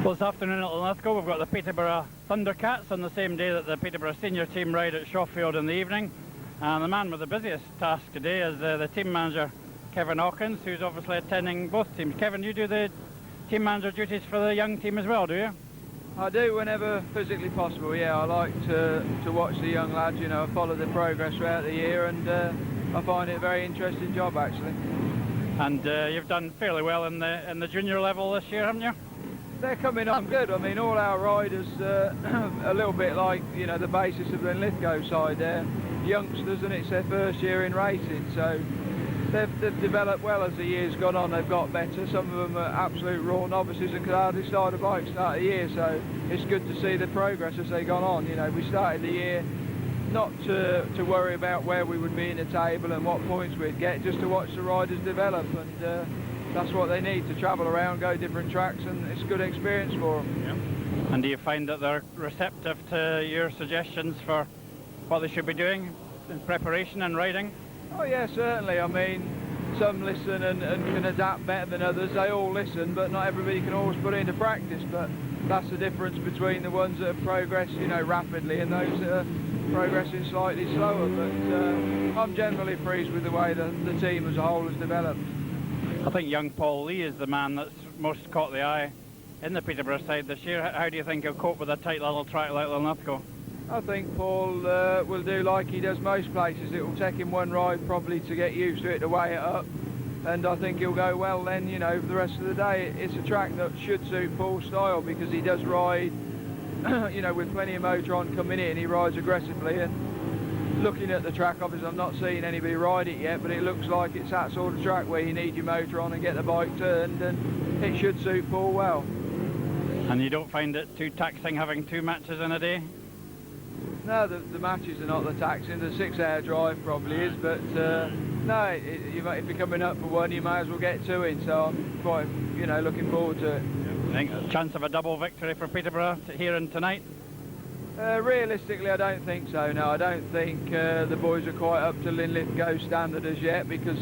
Well, this afternoon at Linlithgow we've got the Peterborough Thundercats on the same day that the Peterborough senior team ride at Shawfield in the evening. And the man with the busiest task today is the team manager, Kevin Hawkins, who's obviously attending both teams. Kevin, you do the team manager duties for the young team as well, do you? I do whenever physically possible, yeah. I like to watch the young lads, you know, I follow the progress throughout the year, and I find it a very interesting job actually. And you've done fairly well in the junior level this year, haven't you? They're coming on good. I mean, all our riders, a little bit like, you know, the basis of the Linlithgow side there, youngsters, and it's their first year in racing, so they've developed well as the year's gone on. They've got better. Some of them are absolute raw novices and could hardly start a bike start of the year, so it's good to see the progress as they've gone on. You know, we started the year not to worry about where we would be in the table and what points we'd get, just to watch the riders develop, and that's what they need, to travel around, go different tracks, and it's a good experience for them. Yeah. And do you find that they're receptive to your suggestions for what they should be doing in preparation and riding? Oh yeah, certainly. I mean, some listen and can adapt better than others. They all listen, but not everybody can always put it into practice. But that's the difference between the ones that have progressed, you know, rapidly, and those that are progressing slightly slower. But I'm generally pleased with the way the team as a whole has developed. I think young Paul Lee is the man that's most caught the eye in the Peterborough side this year. How do you think he'll cope with a tight little track like Linlithgow? I think Paul will do like he does most places. It will take him one ride probably to get used to it, to weigh it up, and I think he'll go well then, you know, for the rest of the day. It's a track that should suit Paul's style, because he does ride, you know, with plenty of motor on coming in. He rides aggressively, and looking at the track, obviously I'm not seeing anybody ride it yet, but it looks like it's that sort of track where you need your motor on and get the bike turned, and it should suit Paul well. And you don't find it too taxing having 2 matches in a day? No, the matches are not the taxing. The 6-hour drive probably is, but no, if you're coming up for one, you might as well get 2 in, so I'm quite, you know, looking forward to it. I think a chance of a double victory for Peterborough here and tonight? Realistically, I don't think so, no. I don't think the boys are quite up to Linlithgow standard as yet, because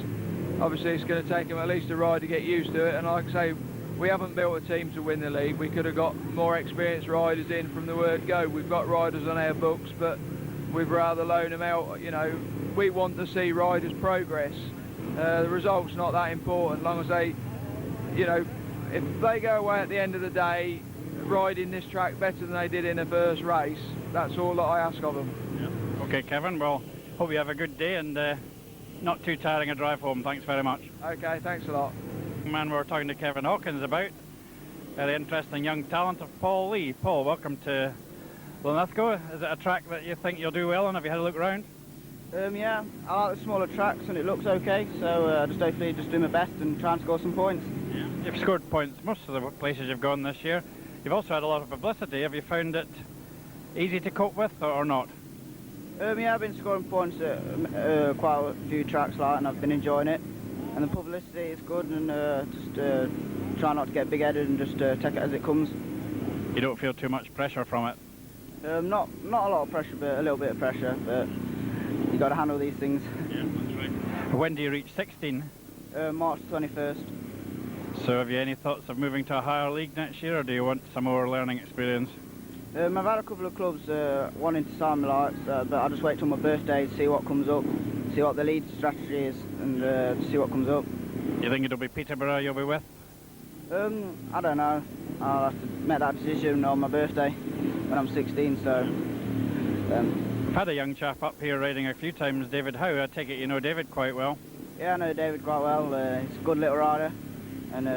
obviously it's going to take them at least a ride to get used to it, and like I say, we haven't built a team to win the league. We could have got more experienced riders in from the word go. We've got riders on our books, but we'd rather loan them out. You know, we want to see riders progress. The result's not that important, as long as they, you know, if they go away at the end of the day riding this track better than they did in the first race, that's all that I ask of them. Yeah. Okay, Kevin, well, hope you have a good day, and not too tiring a drive home. Thanks very much. Okay, thanks a lot. Man, we're talking to Kevin Hawkins about very interesting young talent of Paul Lee. Paul, welcome to Linlithgow. Is it a track that you think you'll do well on? Have you had a look round? Yeah, I like the smaller tracks and it looks okay, so just hopefully just do my best and try and score some points. Yeah. You've scored points most of the places you've gone this year. You've also had a lot of publicity. Have you found it easy to cope with or not? Yeah, I've been scoring points at quite a few tracks like, and I've been enjoying it. And the publicity is good, and just try not to get big-headed and just take it as it comes. You don't feel too much pressure from it? Not a lot of pressure, but a little bit of pressure. But you got to handle these things. Yeah, that's right. When do you reach 16? March 21st. So have you any thoughts of moving to a higher league next year, or do you want some more learning experience? I've had a couple of clubs wanting to sign me, but I'll just wait till my birthday to see what comes up, see what the lead strategy is, and to see what comes up. You think it'll be Peterborough you'll be with? I don't know. I'll have to make that decision on my birthday when I'm 16, so... We've had a young chap up here riding a few times, David Howe. I take it you know David quite well? Yeah, I know David quite well. He's a good little rider, and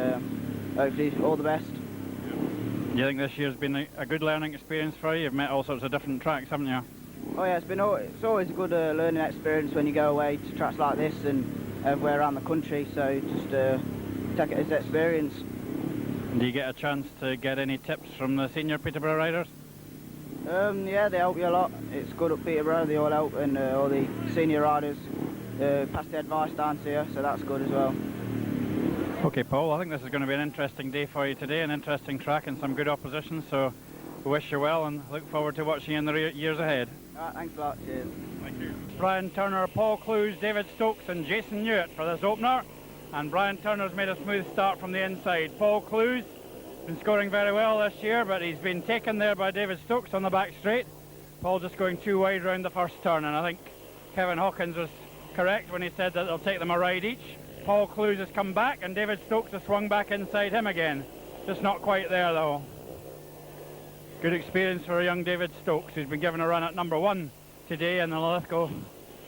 hopefully all the best. Do you think this year's been a good learning experience for you? You've met all sorts of different tracks, haven't you? Oh yeah, it's always a good learning experience when you go away to tracks like this and everywhere around the country, so just take it as experience. And do you get a chance to get any tips from the senior Peterborough riders? Yeah, they help you a lot. It's good up Peterborough, they all help, and all the senior riders pass the advice down to you, so that's good as well. Okay, Paul, I think this is going to be an interesting day for you today, an interesting track and some good opposition, so we wish you well and look forward to watching you in the years ahead. Alright, thanks a lot, cheers. Thank you. Brian Turner, Paul Clues, David Stokes and Jason Newitt for this opener, and Brian Turner's made a smooth start from the inside. Paul Clues been scoring very well this year, but he's been taken there by David Stokes on the back straight. Paul just going too wide round the first turn, and I think Kevin Hawkins was correct when he said that they'll take them a ride each. Paul Clues has come back, and David Stokes has swung back inside him again. Just not quite there though. Good experience for young David Stokes, who's been given a run at number 1 today in the Linlithgow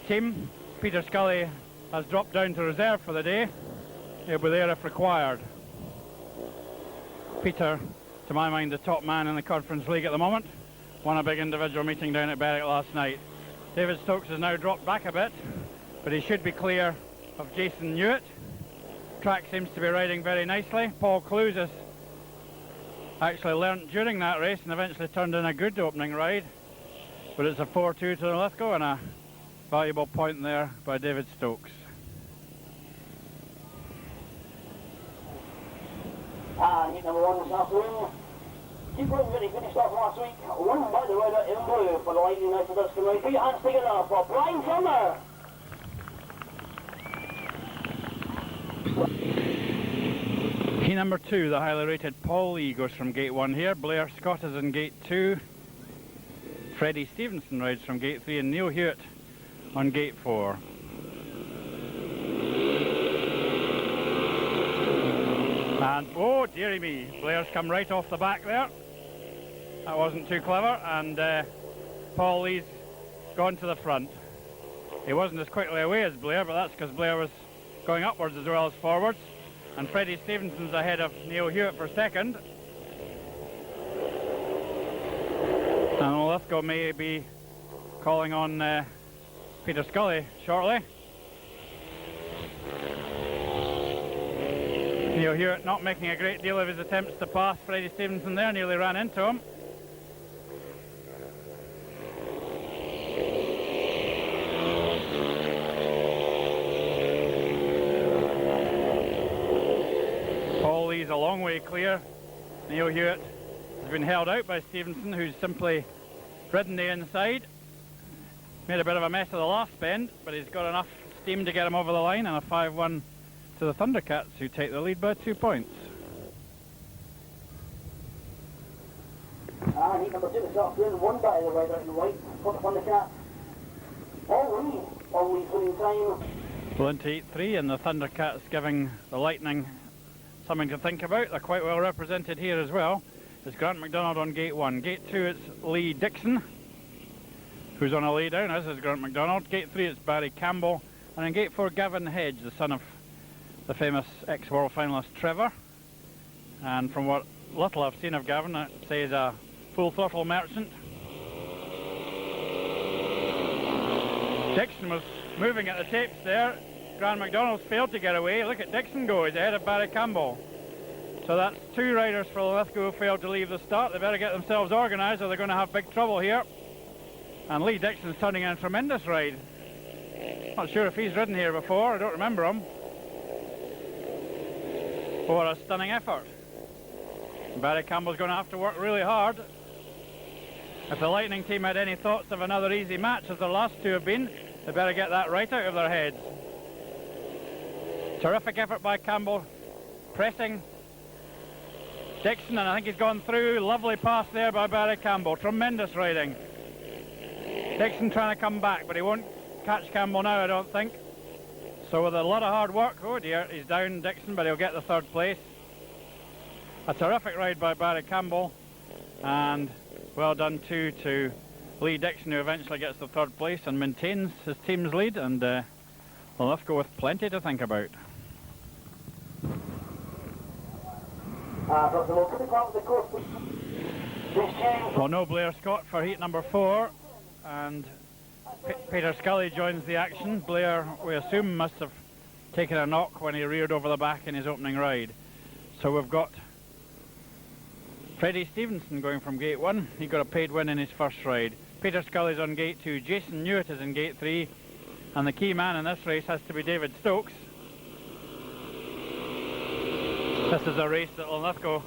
team. Peter Scully has dropped down to reserve for the day. He'll be there if required. Peter, to my mind, the top man in the Conference League at the moment. Won a big individual meeting down at Berwick last night. David Stokes has now dropped back a bit, but he should be clear of Jason Newitt. Track seems to be riding very nicely. Paul Clues has actually learnt during that race and eventually turned in a good opening ride. But it's a 4-2 to the Linlithgow and a valuable point there by David Stokes. Heat number 1 this afternoon. Keep going, really finished off last week. Won by the rider in blue for the Lightning United Dustin Ride. Put your hands together for Brian Sumner. Key number 2, the highly rated Paul Lee, goes from gate 1 here. Blair Scott is in gate 2. Freddie Stevenson rides from gate 3, and Neil Hewitt on gate 4. And oh dearie me, Blair's come right off the back there. That wasn't too clever, and Paul Lee's gone to the front. He wasn't as quickly away as Blair, but that's because Blair was going upwards as well as forwards. And Freddie Stevenson's ahead of Neil Hewitt for second. And Linlithgow may be calling on Peter Scully shortly. Neil Hewitt not making a great deal of his attempts to pass Freddie Stevenson there, nearly ran into him. Paul Lee's a long way clear. Neil Hewitt has been held out by Stevenson, who's simply ridden the inside. Made a bit of a mess of the last bend, but he's got enough steam to get him over the line, and a 5-1 to the Thundercats, who take the lead by 2 points. Heat number 2 this afternoon, won by the rider in white for the Thundercats. All Lee's winning time. Well, into heat 3, and the Thundercats giving the Lightning something to think about. They're quite well represented here as well. It's Grant MacDonald on gate 1. Gate 2, it's Lee Dixon, who's on a lay down, as is Grant MacDonald. Gate 3, it's Barry Campbell. And in gate 4, Gavin Hedge, the son of the famous ex-world finalist Trevor. And from what little I've seen of Gavin, I'd say he's a full throttle merchant. Dixon was moving at the tapes there. Grant MacDonald's failed to get away. Look at Dixon go, he's ahead of Barry Campbell. So that's 2 riders for Linlithgow who failed to leave the start. They better get themselves organised or they're going to have big trouble here. And Lee Dixon's turning in a tremendous ride. Not sure if he's ridden here before, I don't remember him. What a stunning effort. Barry Campbell's going to have to work really hard. If the Lightning team had any thoughts of another easy match, as their last 2 have been, they better get that right out of their heads. Terrific effort by Campbell, pressing Dixon, and I think he's gone through. Lovely pass there by Barry Campbell, tremendous riding. Dixon trying to come back, but he won't catch Campbell now, I don't think. So with a lot of hard work, oh dear, he's down Dixon, but he'll get the 3rd place. A terrific ride by Barry Campbell, and well done too to Lee Dixon, who eventually gets the 3rd place and maintains his team's lead, and Linlithgow with plenty to think about. Well, no Blair Scott for heat number 4, and Peter Scully joins the action. Blair, we assume, must have taken a knock when he reared over the back in his opening ride. So we've got Freddie Stevenson going from gate 1. He got a paid win in his first ride. Peter Scully's on gate 2. Jason Newitt is in gate 3. And the key man in this race has to be David Stokes. This is a race that Linlithgow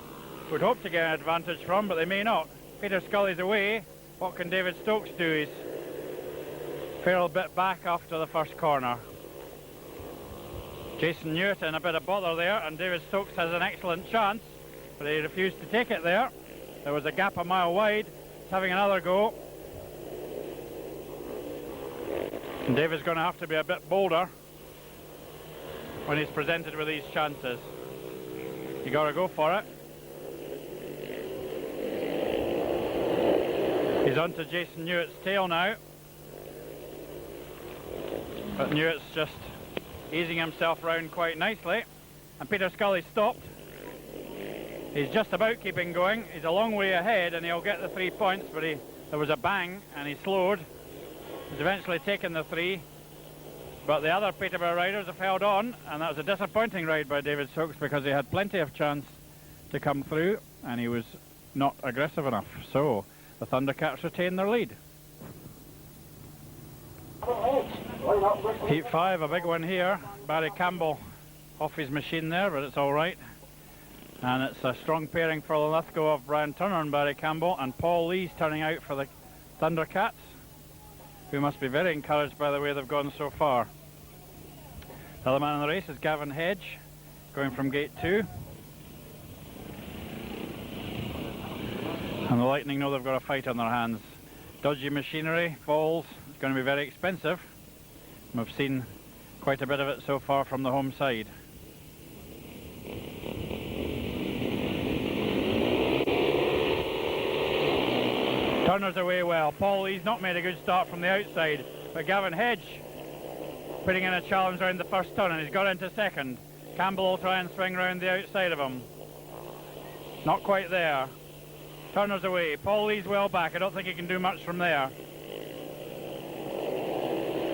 would hope to get an advantage from, but they may not. Peter Scully's away. What can David Stokes do? He's a fair bit back after the first corner. Jason Newitt in a bit of bother there, and David Stokes has an excellent chance. but he refused to take it there. There was a gap a mile wide. He's having another go. And David's going to have to be a bit bolder when he's presented with these chances. You got to go for it. He's on to Jason Newitt's tail now. But Newitt's just easing himself round quite nicely. And Peter Scully stopped. He's just about keeping going. He's a long way ahead and he'll get the 3 points, but there was a bang and he slowed. He's eventually taken the 3. But the other Peterborough riders have held on, and that was a disappointing ride by David Stokes because he had plenty of chance to come through and he was not aggressive enough. So the Thundercats retain their lead. Heat 5, a big one here. Barry Campbell off his machine there, but it's all right. And it's a strong pairing for Linlithgow of Brian Turner and Barry Campbell, and Paul Lee's turning out for the Thundercats, who must be very encouraged by the way they've gone so far. The other man in the race is Gavin Hedge, going from gate 2. And the Lightning know they've got a fight on their hands. Dodgy machinery, falls, it's going to be very expensive. We've seen quite a bit of it so far from the home side. Turner's away well. Paul Lee's not made a good start from the outside, but Gavin Hedge putting in a challenge around the first turn, and he's got into second. Campbell will try and swing round the outside of him. Not quite there. Turner's away. Paul Lee's well back. I don't think he can do much from there.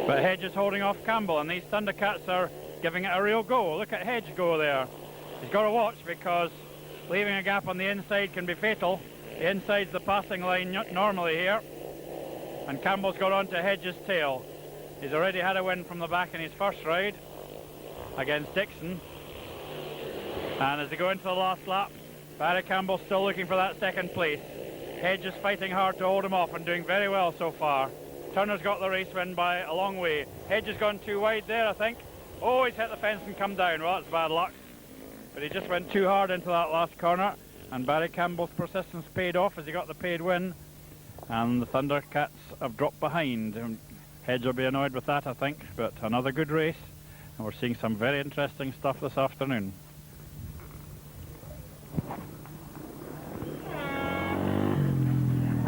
But Hedge is holding off Campbell, and these Thundercats are giving it a real go. Look at Hedge go there. He's got to watch because leaving a gap on the inside can be fatal. The inside's the passing line normally here. And Campbell's got on to Hedge's tail. He's already had a win from the back in his first ride against Dixon. And as they go into the last lap, Barry Campbell's still looking for that second place. Hedge is fighting hard to hold him off and doing very well so far. Turner's got the race win by a long way. Hedge has gone too wide there, I think. Oh, he's hit the fence and come down. Well, that's bad luck. But he just went too hard into that last corner. And Barry Campbell's persistence paid off as he got the paid win. And the Thundercats have dropped behind. And Hedge will be annoyed with that, I think. But another good race. And we're seeing some very interesting stuff this afternoon.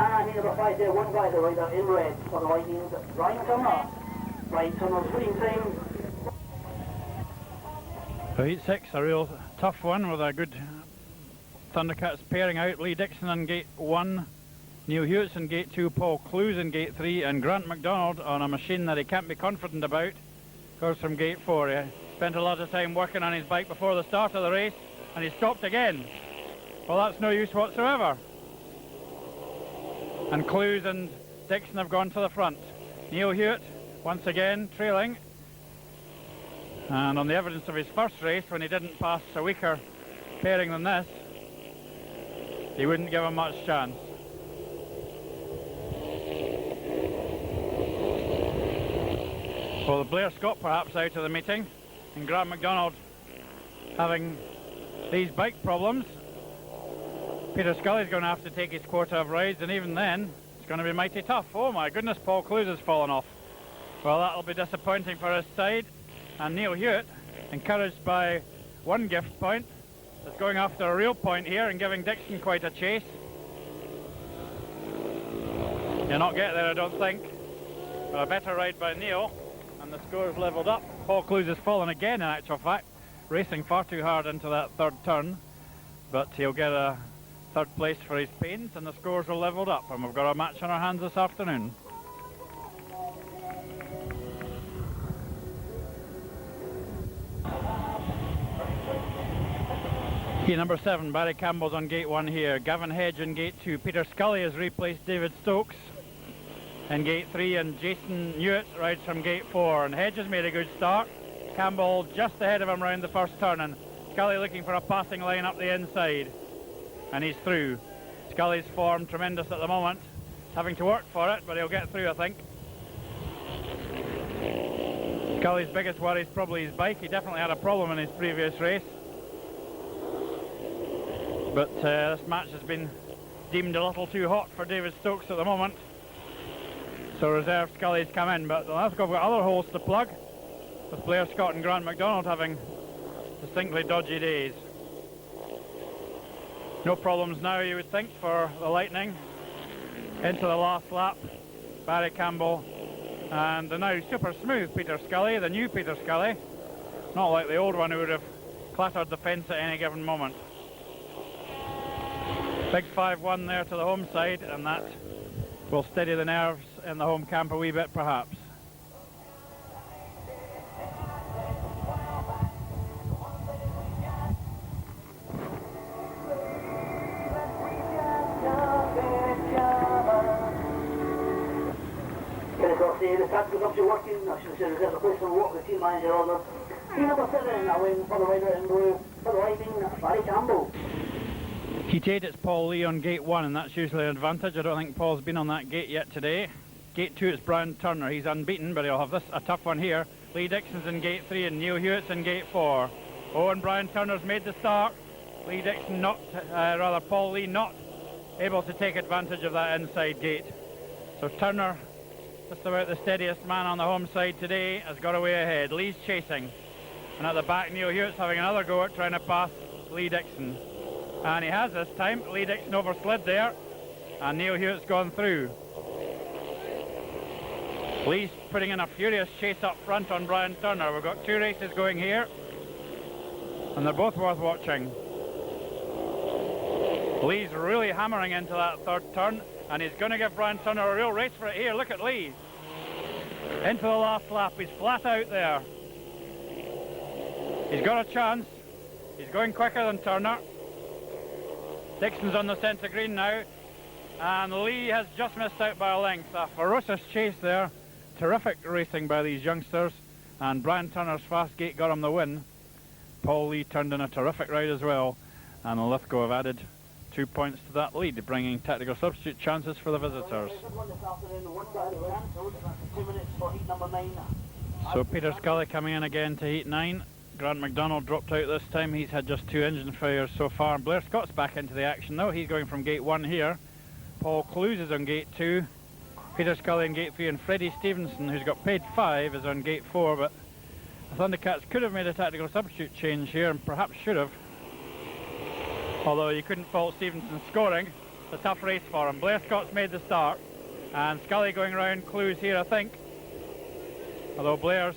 And number 5 there, one by the rider in red for the Lightning, Brian Turner. Brian Turner's winning time. So heat 6, a real tough one with a good Thundercats pairing out. Lee Dixon on gate 1, Neil Hewitts in gate 2, Paul Clues in gate 3, and Grant MacDonald on a machine that he can't be confident about goes from gate 4. He spent a lot of time working on his bike before the start of the race, and he stopped again. Well, that's no use whatsoever. And Clues and Dixon have gone to the front. Neil Hewitt once again trailing, and on the evidence of his first race when he didn't pass a weaker pairing than this, he wouldn't give him much chance. Well, the Blair Scott perhaps out of the meeting, and Grant MacDonald having these bike problems. Peter Scully's going to have to take his quota of rides, and even then it's going to be mighty tough. Oh my goodness, Paul Clues has fallen off. Well, that'll be disappointing for his side. And Neil Hewitt, encouraged by one gift point, is going after a real point here and giving Dixon quite a chase. He'll not get there, I don't think. But a better ride by Neil, and the score's levelled up. Paul Clues has fallen again, in actual fact, racing far too hard into that third turn. But he'll get a third place for his pains, and the scores are levelled up, and we've got a match on our hands this afternoon. Key number 7, Barry Campbell's on gate 1 here. Gavin Hedge in gate 2. Peter Scully has replaced David Stokes in gate 3, and Jason Newitt rides from gate 4. And Hedge has made a good start. Campbell just ahead of him round the first turn, and Scully looking for a passing line up the inside. And he's through. Scully's form tremendous at the moment. He's having to work for it, but he'll get through, I think. Scully's biggest worry is probably his bike. He definitely had a problem in his previous race. But this match has been deemed a little too hot for David Stokes at the moment. So reserve Scully's come in, but Linlithgow have got other holes to plug, with Blair Scott and Grant MacDonald having distinctly dodgy days. No problems now, you would think, for the Lightning. Into the last lap, Barry Campbell and the now super smooth Peter Scully, the new Peter Scully. Not like the old one who would have clattered the fence at any given moment. Big 5-1 there to the home side, and that will steady the nerves in the home camp a wee bit perhaps. The tactical option working, I should say reserve the place for what the team manager ordered. Team number 7, away for the rider in blue, for the Lightning, Barry Campbell. Heat 8, it's Paul Lee on gate 1, and that's usually an advantage. I don't think Paul's been on that gate yet today. Gate 2, it's Brian Turner. He's unbeaten, but he'll have a tough one here. Lee Dixon's in gate 3 and Neil Hewitt's in gate 4. Oh, and Brian Turner's made the start. Lee Dixon Paul Lee not able to take advantage of that inside gate. So Turner, just about the steadiest man on the home side today, has got away ahead. Lee's chasing. And at the back, Neil Hewitt's having another go at trying to pass Lee Dixon. And he has this time. Lee Dixon overslid there, and Neil Hewitt's gone through. Lee's putting in a furious chase up front on Brian Turner. We've got 2 races going here, and they're both worth watching. Lee's really hammering into that third turn, and he's going to give Brian Turner a real race for it here. Look at Lee. Into the last lap. He's flat out there. He's got a chance. He's going quicker than Turner. Dixon's on the centre green now, and Lee has just missed out by a length. A ferocious chase there. Terrific racing by these youngsters, and Brian Turner's fast gate got him the win. Paul Lee turned in a terrific ride as well, and Linlithgow have added 2 points to that lead, bringing tactical substitute chances for the visitors. So Peter Scully coming in again to heat 9. Grant MacDonald dropped out this time. He's had just 2 engine failures so far. Blair Scott's back into the action though. He's going from gate 1 here. Paul Clues is on gate 2. Peter Scully in gate 3, and Freddie Stevenson, who's got paid 5, is on gate 4. But the Thundercats could have made a tactical substitute change here, and perhaps should have. Although you couldn't fault Stevenson scoring. It's a tough race for him. Blair Scott's made the start, and Scully going round Clues here, I think. Although Blair's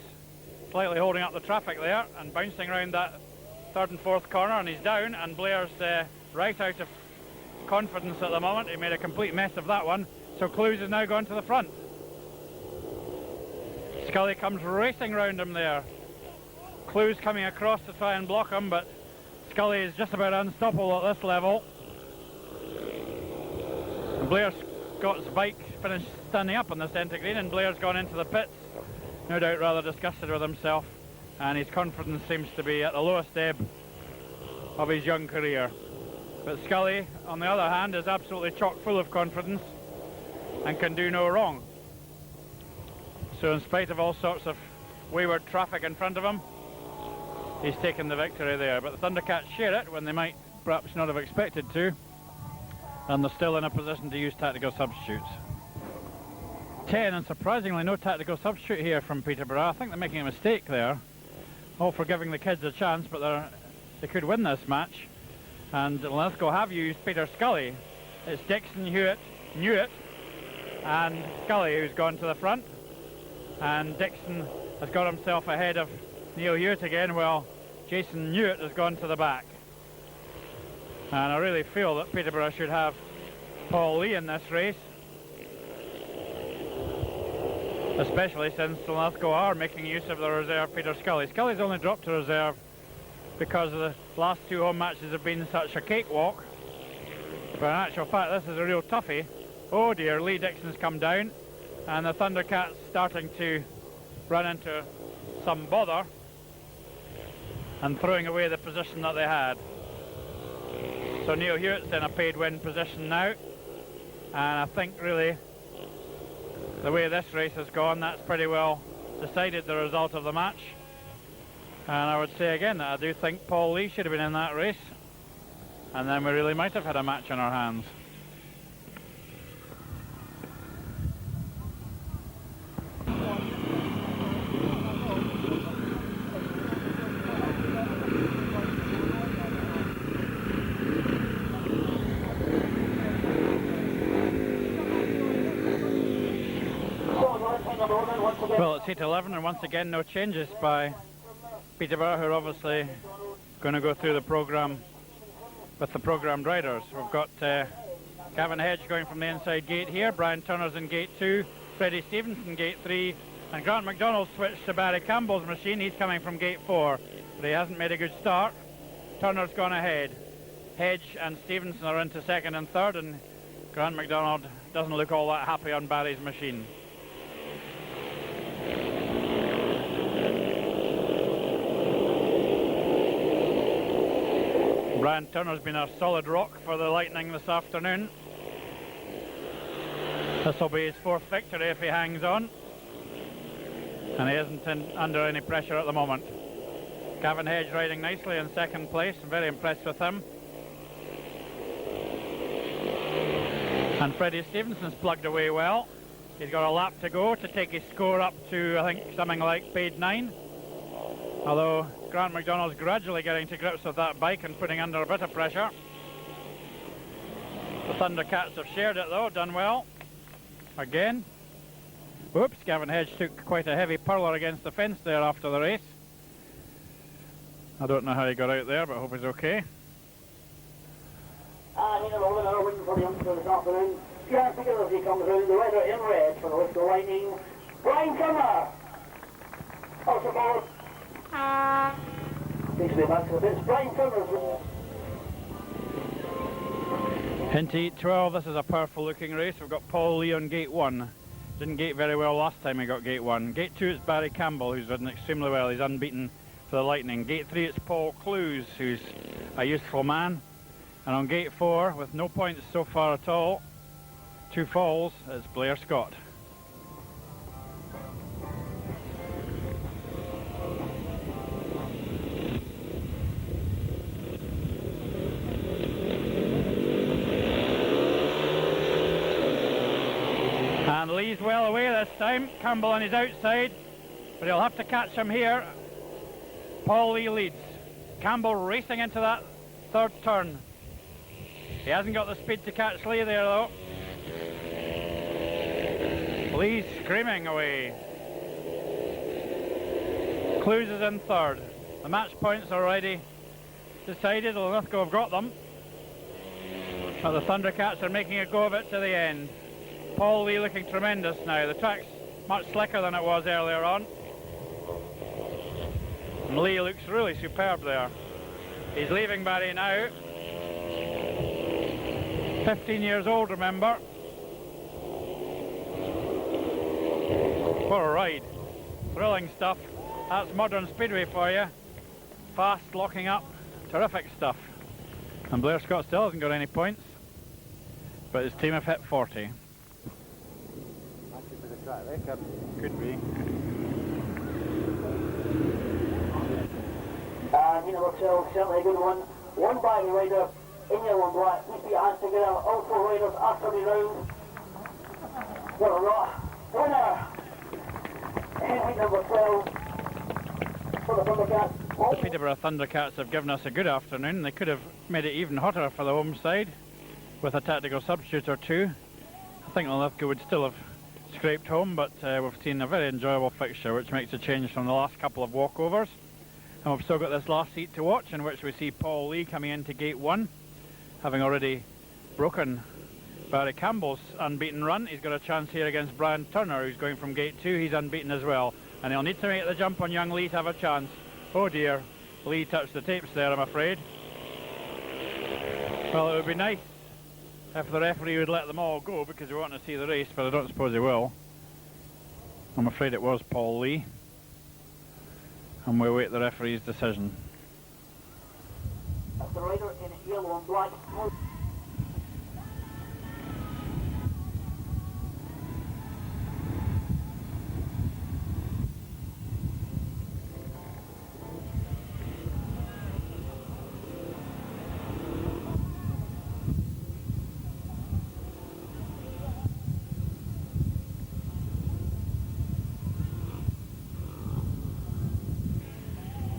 slightly holding up the traffic there and bouncing around that 3rd and 4th corner, and he's down, and Blair's right out of confidence at the moment. He made a complete mess of that one, so Clues has now gone to the front. Scully comes racing round him there. Clues coming across to try and block him, but Scully is just about unstoppable at this level. Blair Scott's bike finished standing up on the centre green, and Blair's gone into the pits, no doubt rather disgusted with himself, and his confidence seems to be at the lowest ebb of his young career. But Scully, on the other hand, is absolutely chock full of confidence and can do no wrong. So in spite of all sorts of wayward traffic in front of him, he's taken the victory there. But the Thundercats share it when they might perhaps not have expected to, and they're still in a position to use tactical substitutes. 10, and surprisingly no tactical substitute here from Peterborough. I think they're making a mistake there. All for giving the kids a chance, but they could win this match. And Linlithgow have used Peter Scully. It's Dixon, Hewitt, Newitt, and Scully who's gone to the front. And Dixon has got himself ahead of Neil Hewitt again, while Jason Newitt has gone to the back. And I really feel that Peterborough should have Paul Lee in this race, especially since Linlithgow are making use of the reserve Peter Scully. Scully's only dropped to reserve because the last 2 home matches have been such a cakewalk. But in actual fact, this is a real toughie. Oh dear, Lee Dixon's come down, and the Thundercats starting to run into some bother and throwing away the position that they had. So Neil Hewitt's in a paid win position now, and I think really the way this race has gone, that's pretty well decided the result of the match. And I would say again that I do think Paul Lee should have been in that race. and then we really might have had a match on our hands. Well, it's 8:11, and once again no changes by Peterborough, who are obviously going to go through the programme with the programmed riders. We've got Gavin Hedge going from the inside gate here, Brian Turner's in gate 2, Freddie Stevenson gate 3, and Grant MacDonald switched to Barry Campbell's machine. He's coming from gate 4, but he hasn't made a good start. Turner's gone ahead. Hedge and Stevenson are into second and third, and Grant MacDonald doesn't look all that happy on Barry's machine. Brian Turner's been a solid rock for the Lightning this afternoon. This will be his 4th victory if he hangs on, and he isn't under any pressure at the moment. Gavin Hedge riding nicely in 2nd place. I'm very impressed with him. And Freddie Stevenson's plugged away well. He's got a lap to go to take his score up to, I think, something like paid 9. Although Grant MacDonald's gradually getting to grips with that bike and putting under a bit of pressure. The Thundercats have shared it though, done well. Again. Whoops, Gavin Hedge took quite a heavy purler against the fence there after the race. I don't know how he got out there, but I hope he's okay. And number 11 waiting for the youngster this afternoon. Pierre Pickle as he comes round, the rider in red for the Linlithgow Lightning, Brian Turner. Also forward. Takes me back to the fence, Brian Turner's. Into Heat 12, this is a powerful looking race. We've got Paul Lee on gate 1. Didn't gate very well last time he got gate 1. Gate 2 it's Barry Campbell, who's ridden extremely well. He's unbeaten for the Lightning. Gate 3 it's Paul Clues, who's a useful man. And on gate 4, with no points so far at all, 2 falls, it's Blair Scott. And Lee's well away this time. Campbell on his outside, but he'll have to catch him here. Paul Lee leads. Campbell racing into that 3rd turn. He hasn't got the speed to catch Lee there though. Lee's screaming away. Clues is in 3rd. The match points are already decided. Linlithgow have got them. But the Thundercats are making a go of it to the end. Paul Lee looking tremendous now. The track's much slicker than it was earlier on. And Lee looks really superb there. He's leaving Barry now. 15 years old, remember. What a ride. Thrilling stuff. That's modern speedway for you. Fast, locking up. Terrific stuff. And Blair Scott still hasn't got any points, but his team have hit 40. Could be. And number 12, certainly a good one. Won by the rider in yellow and black. Please put your hands together. All 4 riders after the round. What a rock. Winner. And number 12 for the Thundercats. The Peterborough Thundercats have given us a good afternoon. They could have made it even hotter for the home side with a tactical substitute or 2. I think Linlithgow would still have scraped home, but we've seen a very enjoyable fixture, which makes a change from the last couple of walkovers. And we've still got this last heat to watch, in which we see Paul Lee coming into gate 1, having already broken Barry Campbell's unbeaten run. He's got a chance here against Brian Turner, who's going from gate 2. He's unbeaten as well, and he'll need to make the jump on young Lee to have a chance. Oh dear, Lee touched the tapes there, I'm afraid. Well, it would be nice if the referee would let them all go, because we want to see the race, but I don't suppose he will. I'm afraid it was Paul Lee, and we'll wait the referee's decision. That's the rider in yellow and black.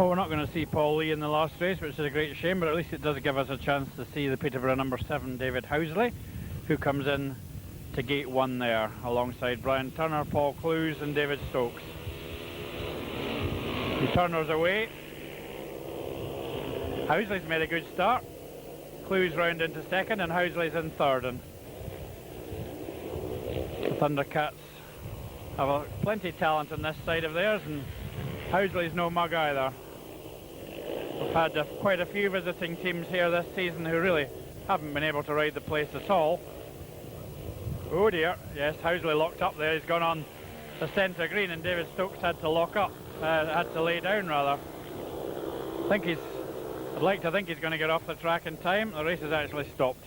Well, we're not going to see Paul Lee in the last race, which is a great shame, but at least it does give us a chance to see the Peterborough number 7, David Housley, who comes in to gate 1 there, alongside Brian Turner, Paul Clues and David Stokes. The Turner's away. Housley's made a good start. Clues round into second and Housley's in third. And the Thundercats have plenty of talent on this side of theirs, and Housley's no mug either. We've had quite a few visiting teams here this season who really haven't been able to ride the place at all. Oh dear, yes, Housley locked up there. He's gone on the centre green and David Stokes had to lock up, had to lay down rather. I'd like to think he's going to get off the track in time. The race has actually stopped.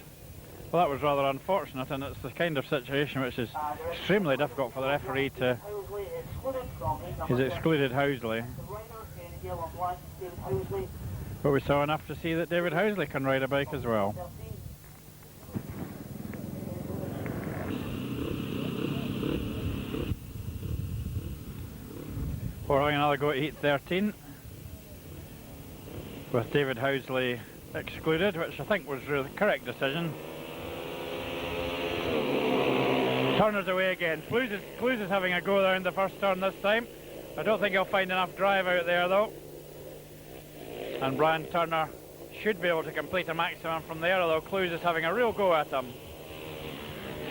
Well, that was rather unfortunate, and it's the kind of situation which is extremely difficult for the referee to... He's excluded Housley. But we saw enough to see that David Housley can ride a bike as well. We're having another go at heat 13 with David Housley excluded, which I think was really the correct decision. Turner's away again. Clues is having a go around the first turn this time. I don't think he'll find enough drive out there though. And Brian Turner should be able to complete a maximum from there, although Clues is having a real go at him.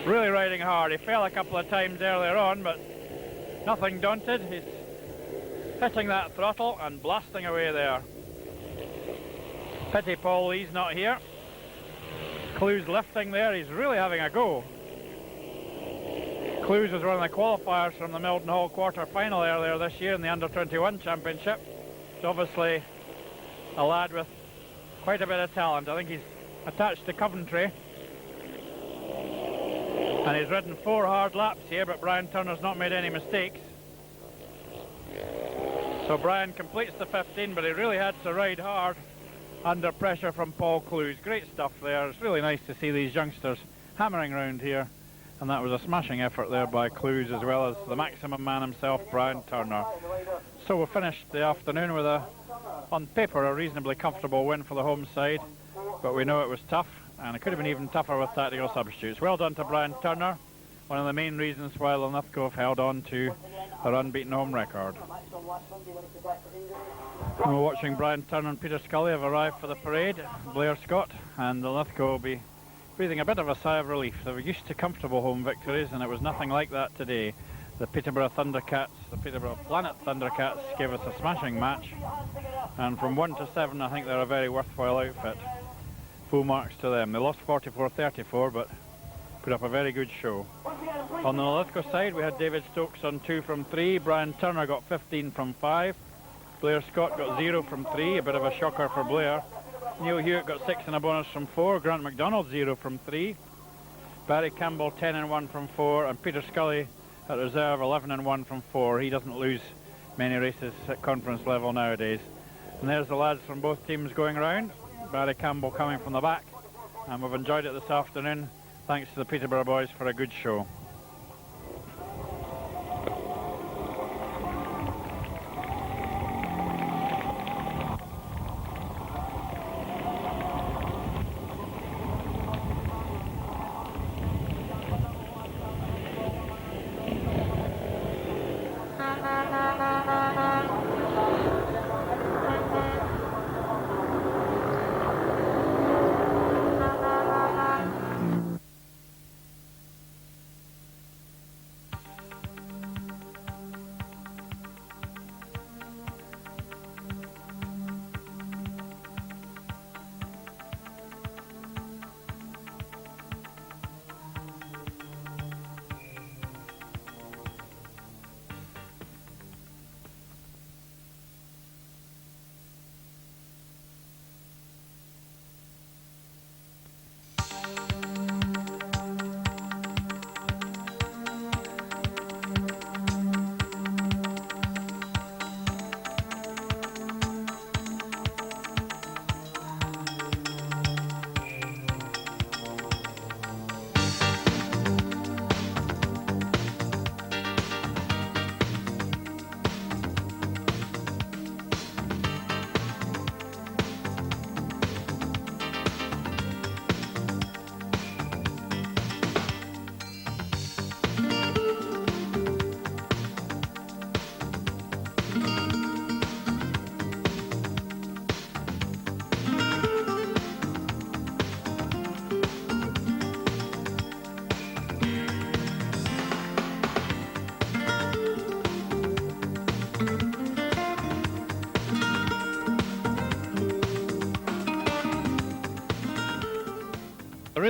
Really riding hard. He fell a couple of times earlier on, but nothing daunted. He's hitting that throttle and blasting away there. Pity Paul Lee's not here. Clues lifting there. He's really having a go. Clues was one of the qualifiers from the Milton Hall quarter-final earlier this year in the Under-21 Championship. He's obviously a lad with quite a bit of talent. I think he's attached to Coventry. And he's ridden 4 hard laps here, but Brian Turner's not made any mistakes. So Brian completes the 15, but he really had to ride hard under pressure from Paul Clues. Great stuff there. It's really nice to see these youngsters hammering around here. And that was a smashing effort there by Clues, as well as the maximum man himself, Brian Turner. So we finished the afternoon with on paper, a reasonably comfortable win for the home side, but we know it was tough, and it could have been even tougher with tactical substitutes. Well done to Brian Turner, one of the main reasons why Linlithgow held on to their unbeaten home record. And we're watching Brian Turner and Peter Scully have arrived for the parade, Blair Scott, and Linlithgow will be breathing a bit of a sigh of relief. They were used to comfortable home victories, and it was nothing like that today. The Peterborough Thundercats, the Peterborough Planet Thundercats, gave us a smashing match, and from 1 to 7 I think they're a very worthwhile outfit. Full marks to them. They lost 44-34, but put up a very good show. On the Linlithgow side, we had David Stokes on 2 from 3, Brian Turner got 15 from 5, Blair Scott got 0 from 3, a bit of a shocker for Blair. Neil Hewitt got 6 and a bonus from 4, Grant MacDonald 0 from 3, Barry Campbell 10 and 1 from 4, and Peter Scully at reserve 11 and 1 from 4. He doesn't lose many races at conference level nowadays. And there's the lads from both teams going round. Barry Campbell coming from the back, and we've enjoyed it this afternoon. Thanks to the Peterborough boys for a good show.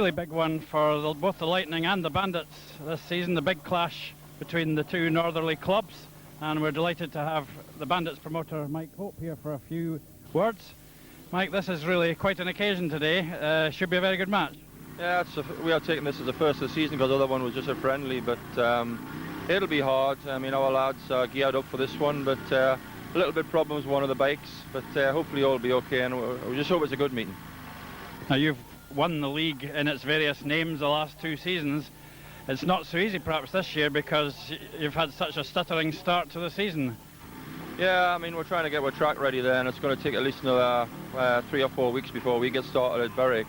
really big one for both the Lightning and the Bandits this season, the big clash between the two northerly clubs, and we're delighted to have the Bandits promoter Mike Hope here for a few words. Mike, this is really quite an occasion today. Should be a very good match. Yeah, we are taking this as the first of the season because the other one was just a friendly, but it'll be hard. I mean, our lads are geared up for this one, but a little bit problems with one of the bikes, but hopefully all will be okay, and we just hope it's a good meeting. Now, you've won the league in its various names the last 2 seasons. It's not so easy perhaps this year because you've had such a stuttering start to the season. Yeah, I mean, we're trying to get our track ready there, and it's going to take at least another 3 or 4 weeks before we get started at Berwick.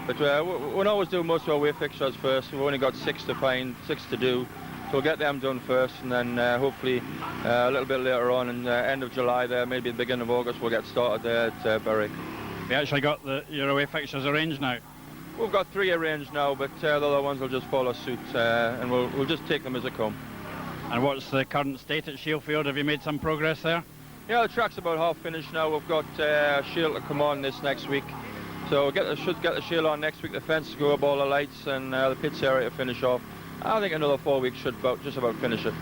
But we'll always do most of our away fixtures first. We've only got 6 to do. So we'll get them done first, and then hopefully a little bit later on in the end of July there, maybe the beginning of August, we'll get started there at Berwick. You actually got your away fixtures arranged now? We've got 3 arranged now, but the other ones will just follow suit, and we'll just take them as they come. And what's the current state at Shielfield? Have you made some progress there? Yeah, the track's about half finished now. We've got Shield to come on this next week. So should get the Shield on next week, the fence to go up, all the lights, and the pits area to finish off. I think another 4 weeks should just about finish it.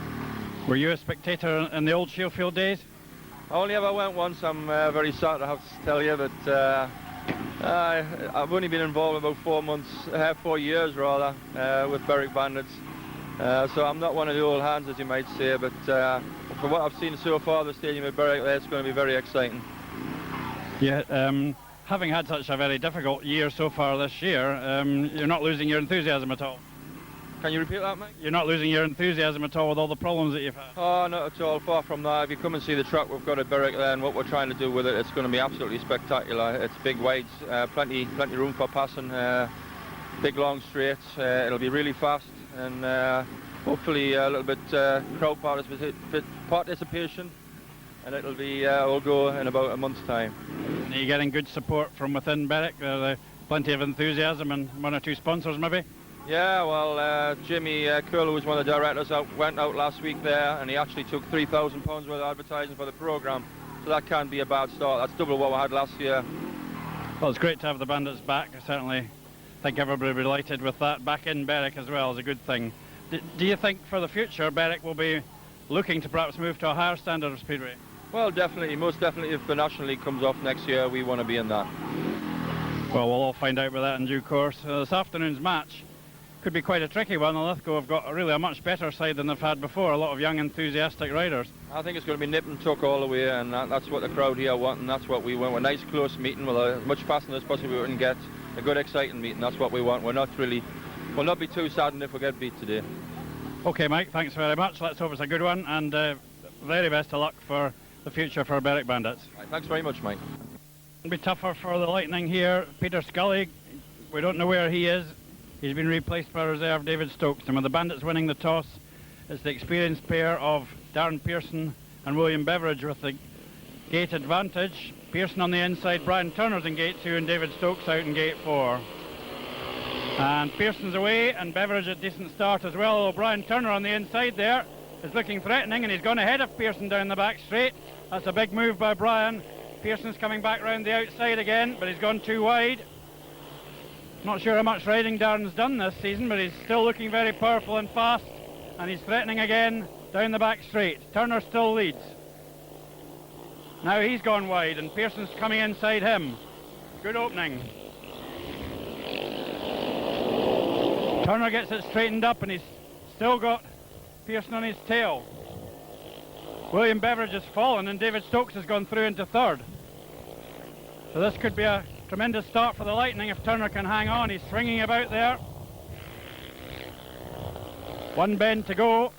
Were you a spectator in the old Shielfield days? I only ever went once. I'm very sad to have to tell you, but I've only been involved about 4 years rather, with Berwick Bandits. So I'm not one of the old hands, as you might say, but from what I've seen so far, the stadium at Berwick, it's going to be very exciting. Yeah, having had such a very difficult year so far this year, you're not losing your enthusiasm at all. Can you repeat that, Mike? You're not losing your enthusiasm at all with all the problems that you've had? Oh, not at all. Far from that. If you come and see the track we've got at Berwick there and what we're trying to do with it, it's going to be absolutely spectacular. It's big wides, plenty room for passing, big long straights. It'll be really fast, and hopefully a little bit crowd participation, and it'll be all go in about a month's time. Are you getting good support from within Berwick? Plenty of enthusiasm and 1 or 2 sponsors maybe? Yeah, well, Jimmy Curl, who was one of the directors, went out last week there, and he actually took £3,000 worth of advertising for the programme. So that can't be a bad start. That's double what we had last year. Well, it's great to have the Bandits back. I certainly think everybody will be delighted with that. Back in Berwick as well is a good thing. Do you think for the future Berwick will be looking to perhaps move to a higher standard of speedway? Well, definitely, most definitely. If the National League comes off next year, we want to be in that. Well, we'll all find out about that in due course. This afternoon's match could be quite a tricky one. Linlithgow have got really a much better side than they've had before. A lot of young, enthusiastic riders. I think it's going to be nip and tuck all the way, and that's what the crowd here want, and that's what we want. A nice, close meeting with as much passing as possible we can get. A good, exciting meeting. That's what we want. We'll not be too saddened if we get beat today. Okay, Mike. Thanks very much. Let's hope it's a good one, and very best of luck for the future for Berwick Bandits. Right, thanks very much, Mike. It'll be tougher for the Lightning here. Peter Scully, we don't know where he is. He's been replaced by reserve David Stokes, and with the Bandits winning the toss, it's the experienced pair of Darren Pearson and William Beveridge with the gate advantage. Pearson on the inside, Brian Turner's in gate 2, and David Stokes out in gate 4. And Pearson's away, and Beveridge a decent start as well. Brian Turner on the inside there is looking threatening, and he's gone ahead of Pearson down the back straight. That's a big move by Brian. Pearson's coming back round the outside again, but he's gone too wide. Not sure how much riding Darren's done this season, but he's still looking very powerful and fast, and he's threatening again down the back straight. Turner still leads. Now he's gone wide, and Pearson's coming inside him. Good opening. Turner gets it straightened up, and he's still got Pearson on his tail. William Beveridge has fallen, and David Stokes has gone through into third. So this could be a tremendous start for the Lightning if Turner can hang on. He's swinging about there. One bend to go.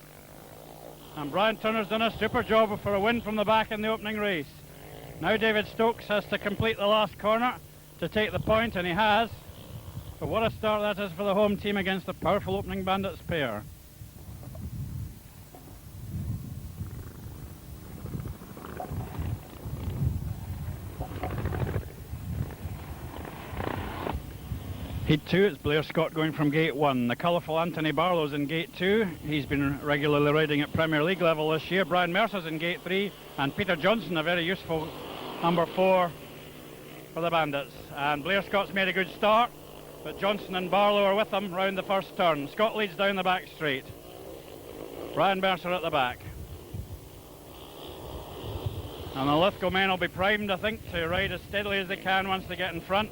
And Brian Turner's done a super job for a win from the back in the opening race. Now David Stokes has to complete the last corner to take the point, and he has. But what a start that is for the home team against the powerful opening Bandits pair. Heat 2, it's Blair Scott going from gate 1. The colourful Anthony Barlow's in gate 2. He's been regularly riding at Premier League level this year. Brian Mercer's in gate 3. And Peter Johnson, a very useful number 4 for the Bandits. And Blair Scott's made a good start. but Johnson and Barlow are with him round the first turn. Scott leads down the back straight. Brian Mercer at the back. And the Linlithgow men will be primed, I think, to ride as steadily as they can once they get in front.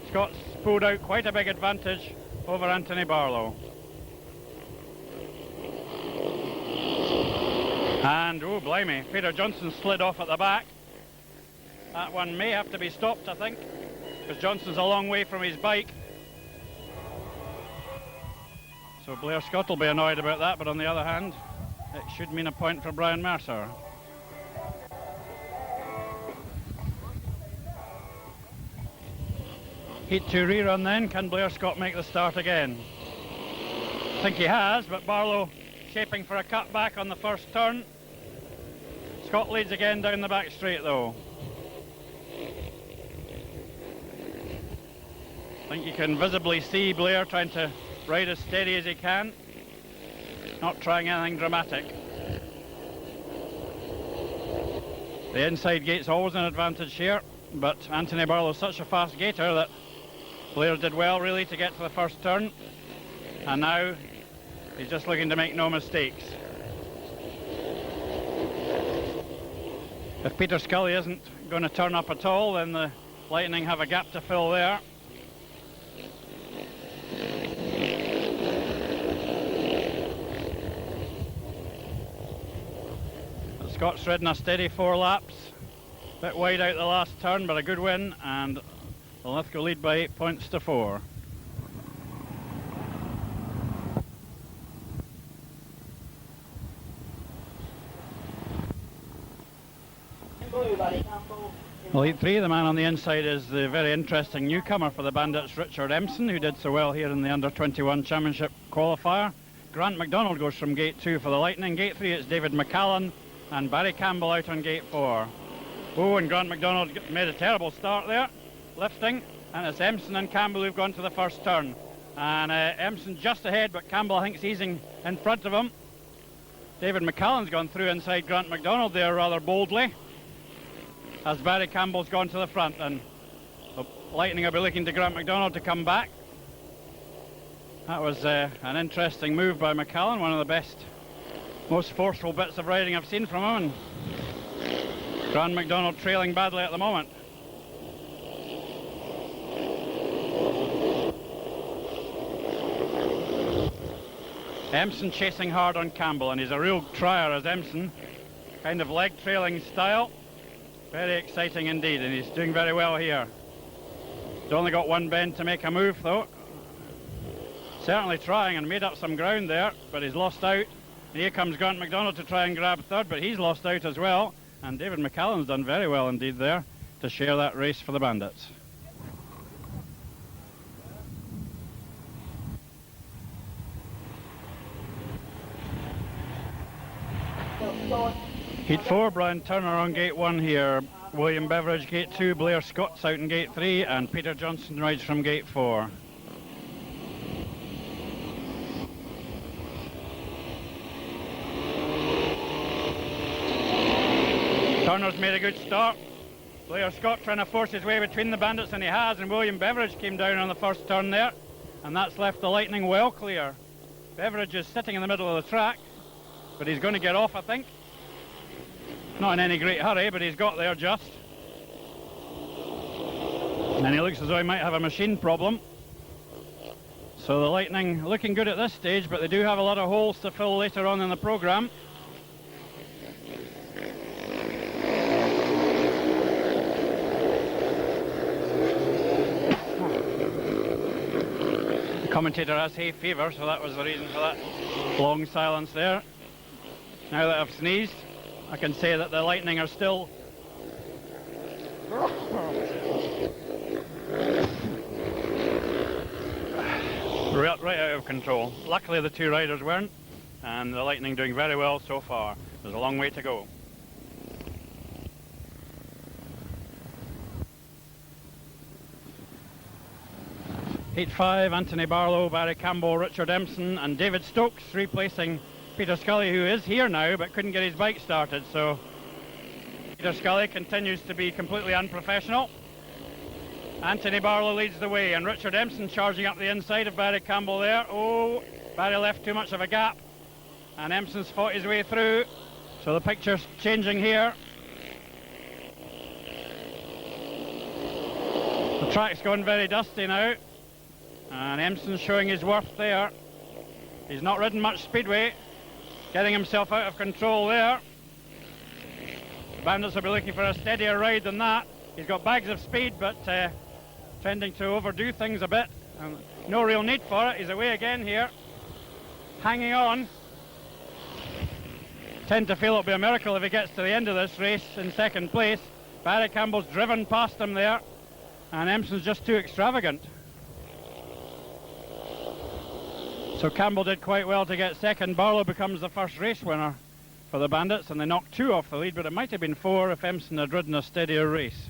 Scott's pulled out quite a big advantage over Anthony Barlow. And, oh blimey, Peter Johnson slid off at the back. That one may have to be stopped, I think, because Johnson's a long way from his bike. So Blair Scott will be annoyed about that, but on the other hand, it should mean a point for Brian Mercer. Heat 2 rerun then. Can Blair Scott make the start again? I think he has, but Barlow shaping for a cutback on the first turn. Scott leads again down the back straight though. I think you can visibly see Blair trying to ride as steady as he can, not trying anything dramatic. The inside gate's always an advantage here, but Anthony Barlow's such a fast gaiter that Blair did well really to get to the first turn, and now he's just looking to make no mistakes. If Peter Scully isn't going to turn up at all, then the Lightning have a gap to fill there. But Scott's ridden a steady 4 laps, a bit wide out the last turn, but a good win, and the Linlithgow lead by 8 points to 4. Lead 3, the man on the inside is the very interesting newcomer for the Bandits, Richard Empson, who did so well here in the Under-21 Championship qualifier. Grant MacDonald goes from gate 2 for the Lightning. Gate 3 it's David McCallan and Barry Campbell out on gate 4. Oh, and Grant MacDonald made a terrible start there, lifting, and it's Empson and Campbell who've gone to the first turn. And Empson just ahead, but Campbell I think's easing in front of him. David McCallan's gone through inside Grant MacDonald there rather boldly, as Barry Campbell's gone to the front, and the Lightning will be looking to Grant MacDonald to come back. That was an interesting move by McCallan, one of the best, most forceful bits of riding I've seen from him, and Grant MacDonald trailing badly at the moment. Empson chasing hard on Campbell, and he's a real trier as Empson, kind of leg trailing style. Very exciting indeed, and he's doing very well here. He's only got one bend to make a move though. Certainly trying and made up some ground there, but he's lost out. Here comes Grant MacDonald to try and grab third, but he's lost out as well. And David McCallan's done very well indeed there to share that race for the Bandits. Heat 4, Brian Turner on gate 1 here, William Beveridge gate 2, Blair Scott's out in gate 3, and Peter Johnson rides from gate 4. Turner's made a good start. Blair Scott trying to force his way between the Bandits, and he has, and William Beveridge came down on the first turn there, and that's left the Lightning well clear. Beveridge is sitting in the middle of the track, but he's going to get off, I think. Not in any great hurry, but he's got there just. And he looks as though he might have a machine problem. So the Lightning looking good at this stage, but they do have a lot of holes to fill later on in the programme. The commentator has hay fever, so that was the reason for that long silence there. Now that I've sneezed, I can say that the Lightning are still right out of control. Luckily the two riders weren't, and the Lightning doing very well so far. There's a long way to go. Heat 5, Anthony Barlow, Barry Campbell, Richard Empson and David Stokes replacing Peter Scully, who is here now but couldn't get his bike started, so Peter Scully continues to be completely unprofessional. Anthony Barlow leads the way, and Richard Empson charging up the inside of Barry Campbell there. Oh, Barry left too much of a gap, and Empson's fought his way through. So the picture's changing here. The track's gone very dusty now, and Empson's showing his worth there. He's not ridden much speedway, getting himself out of control there. The Bandits will be looking for a steadier ride than that. He's got bags of speed, but tending to overdo things a bit. And no real need for it. He's away again here, hanging on. Tend to feel it'll be a miracle if he gets to the end of this race in second place. Barry Campbell's driven past him there, and Empson's just too extravagant. So Campbell did quite well to get second. Barlow becomes the first race winner for the Bandits, and they knocked 2 off the lead, but it might have been 4 if Empson had ridden a steadier race.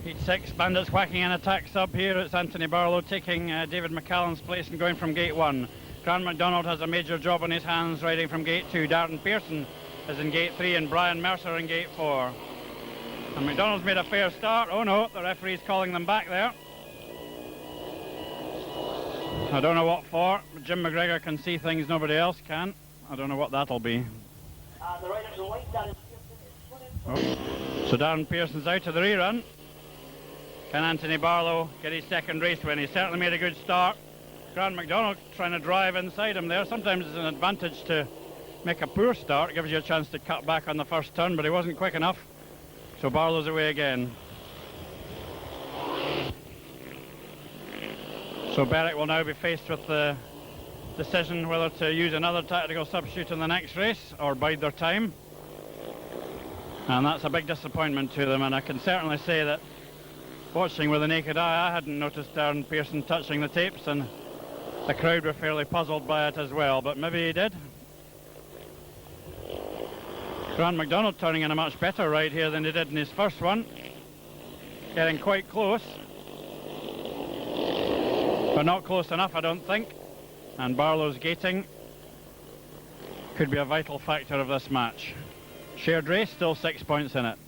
Heat 6, Bandits whacking an attack sub here. It's Anthony Barlow taking David McCallan's place and going from gate 1. Grant MacDonald has a major job on his hands riding from gate 2. Darren Pearson is in gate 3 and Brian Mercer in gate 4. And MacDonald's made a fair start. Oh no, the referee's calling them back there. I don't know what for. Jim McGregor can see things nobody else can. I don't know what that'll be. The riders in white, Darren Oh. So Darren Pearson's out of the rerun. Can Anthony Barlow get his second race win? He certainly made a good start. Grant MacDonald trying to drive inside him there. Sometimes it's an advantage to make a poor start. It gives you a chance to cut back on the first turn, but he wasn't quick enough. So Barlow's away again. So Berwick will now be faced with the decision whether to use another tactical substitute in the next race or bide their time. And that's a big disappointment to them, and I can certainly say that watching with the naked eye, I hadn't noticed Darren Pearson touching the tapes, and the crowd were fairly puzzled by it as well, but maybe he did. Grant MacDonald turning in a much better ride here than he did in his first one. Getting quite close. But not close enough, I don't think. And Barlow's gating could be a vital factor of this match. Shared race, still 6 points in it.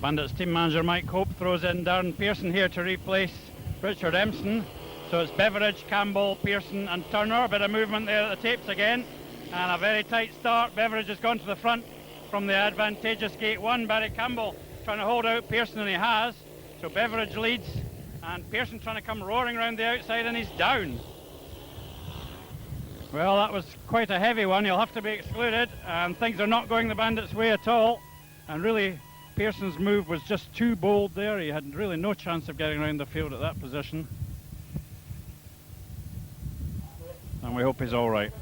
Bandits team manager Mike Hope throws in Darren Pearson here to replace Richard Empson. So it's Beveridge, Campbell, Pearson and Turner. A bit of movement there at the tapes again. And a very tight start. Beveridge has gone to the front from the advantageous gate 1. Barry Campbell trying to hold out Pearson, and he has. So Beveridge leads, and Pearson trying to come roaring around the outside, and he's down. Well, that was quite a heavy one. He'll have to be excluded, and things are not going the Bandits' way at all. And really, Pearson's move was just too bold there. He had really no chance of getting around the field at that position. And we hope he's all right.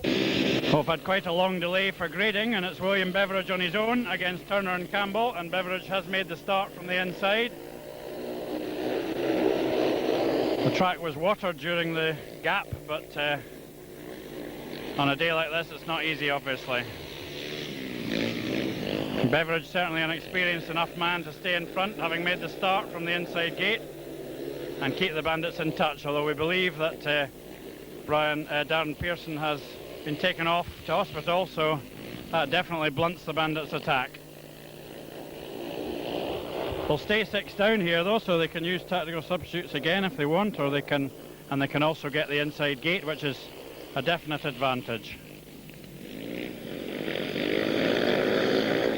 We've had quite a long delay for grading, and it's William Beveridge on his own against Turner and Campbell, and Beveridge has made the start from the inside. The track was watered during the gap, but on a day like this it's not easy, obviously. Beveridge certainly an experienced enough man to stay in front, having made the start from the inside gate and keep the Bandits in touch, although we believe that Darren Pearson has been taken off to hospital, so that definitely blunts the Bandits' attack. They'll stay 6 down here though, so they can use tactical substitutes again if they want, or they can also get the inside gate, which is a definite advantage.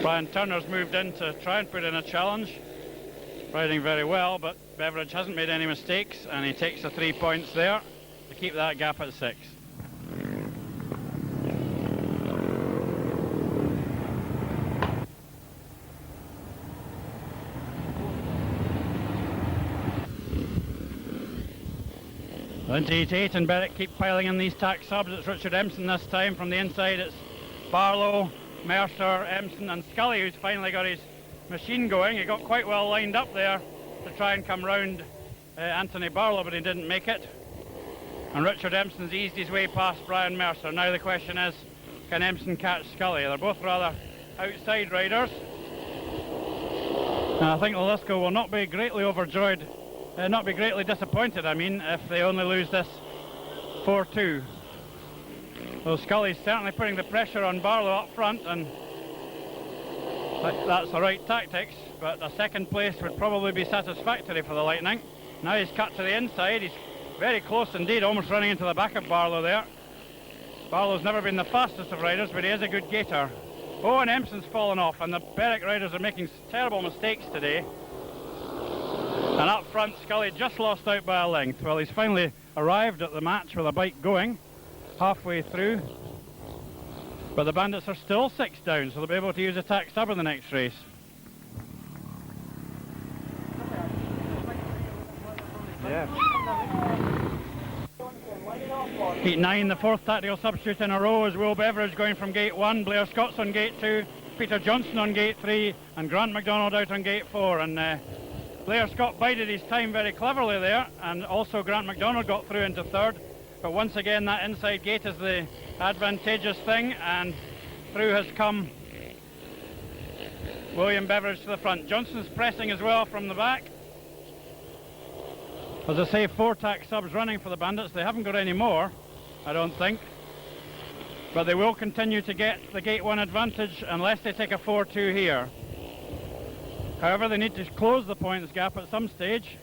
Brian Turner's moved in to try and put in a challenge, riding very well, but Beveridge hasn't made any mistakes, and he takes the 3 points there to keep that gap at 6. Into Heat 8, and Berwick keep piling in these tack subs. It's Richard Empson this time. From the inside it's Barlow, Mercer, Empson and Scully, who's finally got his machine going. He got quite well lined up there to try and come round Anthony Barlow, but he didn't make it. And Richard Empson's eased his way past Brian Mercer. Now the question is, can Empson catch Scully? They're both rather outside riders. And I think Linlithgow will not be greatly overjoyed, not be greatly disappointed, I mean, if they only lose this 4-2. Well, Scully's certainly putting the pressure on Barlow up front, and that's the right tactics, but a second place would probably be satisfactory for the Lightning. Now he's cut to the inside, he's very close indeed, almost running into the back of Barlow there. Barlow's never been the fastest of riders, but he is a good gaiter. Oh, and Empson's fallen off, and the Berwick riders are making terrible mistakes today. And up front, Scully just lost out by a length. Well, he's finally arrived at the match with a bike going, halfway through. But the Bandits are still 6 down, so they'll be able to use attack sub in the next race. Yeah. Heat 9, the 4th tactical substitute in a row is Will Beveridge going from gate 1, Blair Scott's on gate 2, Peter Johnson on gate 3, and Grant MacDonald out on gate 4. And Blair Scott bided his time very cleverly there, and also Grant MacDonald got through into 3rd. But once again, that inside gate is the advantageous thing, and through has come William Beveridge to the front. Johnson's pressing as well from the back. As I say, 4 tack subs running for the Bandits. They haven't got any more, I don't think. But they will continue to get the gate 1 advantage unless they take a 4-2 here. However, they need to close the points gap at some stage.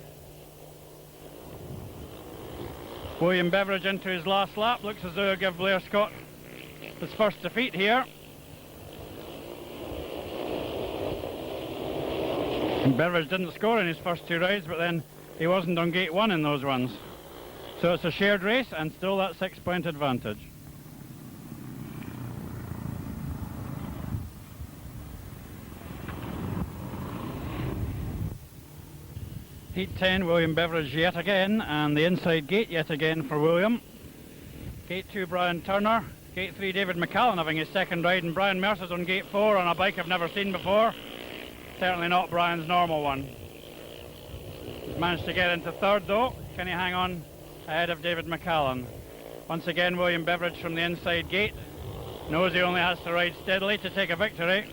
William Beveridge into his last lap. Looks as though he'll give Blair Scott his first defeat here. And Beveridge didn't score in his first 2 rides, but then he wasn't on gate 1 in those ones. So it's a shared race and still that 6-point advantage. Heat 10, William Beveridge yet again, and the inside gate yet again for William. Gate 2, Brian Turner. Gate 3, David McCallan having his second ride, and Brian Mercer's on gate 4 on a bike I've never seen before. Certainly not Brian's normal one. He's managed to get into 3rd though. Can he hang on ahead of David McCallan? Once again, William Beveridge from the inside gate. Knows he only has to ride steadily to take a victory.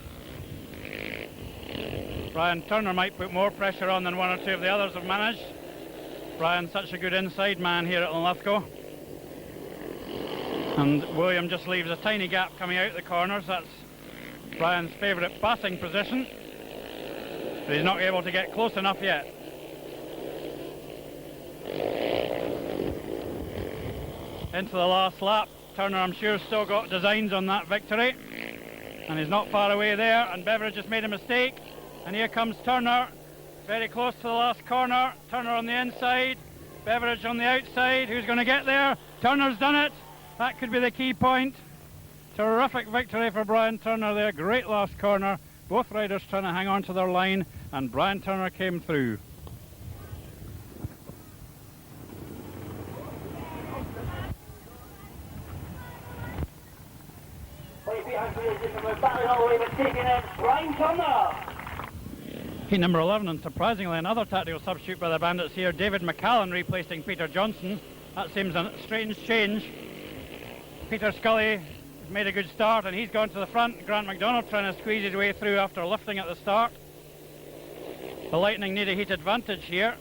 Brian Turner might put more pressure on than 1 or 2 of the others have managed. Brian's such a good inside man here at Linlithgow. And William just leaves a tiny gap coming out the corners. That's Brian's favourite passing position. But he's not able to get close enough yet. Into the last lap. Turner, I'm sure, still got designs on that victory. And he's not far away there. And Beveridge just made a mistake. And here comes Turner, very close to the last corner. Turner on the inside, Beveridge on the outside. Who's going to get there? Turner's done it. That could be the key point. Terrific victory for Brian Turner there. Great last corner. Both riders trying to hang on to their line, and Brian Turner came through. Brian Turner. Heat number 11, and surprisingly another tactical substitute by the Bandits here, David McCallan replacing Peter Johnson. That seems a strange change. Peter Scully has made a good start and he's gone to the front. Grant MacDonald trying to squeeze his way through after lifting at the start. The Lightning need a heat advantage here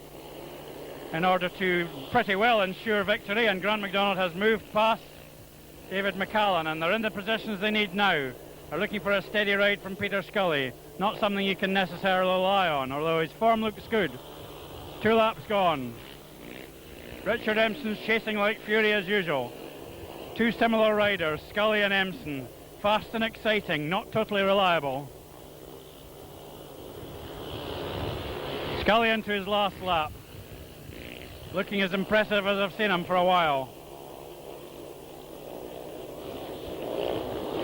in order to pretty well ensure victory, and Grant MacDonald has moved past David McCallan, and they're in the positions they need now. They're looking for a steady ride from Peter Scully. Not something you can necessarily rely on, although his form looks good. 2 laps gone. Richard Empson's chasing like fury as usual. 2 similar riders, Scully and Empson. Fast and exciting, not totally reliable. Scully into his last lap. Looking as impressive as I've seen him for a while.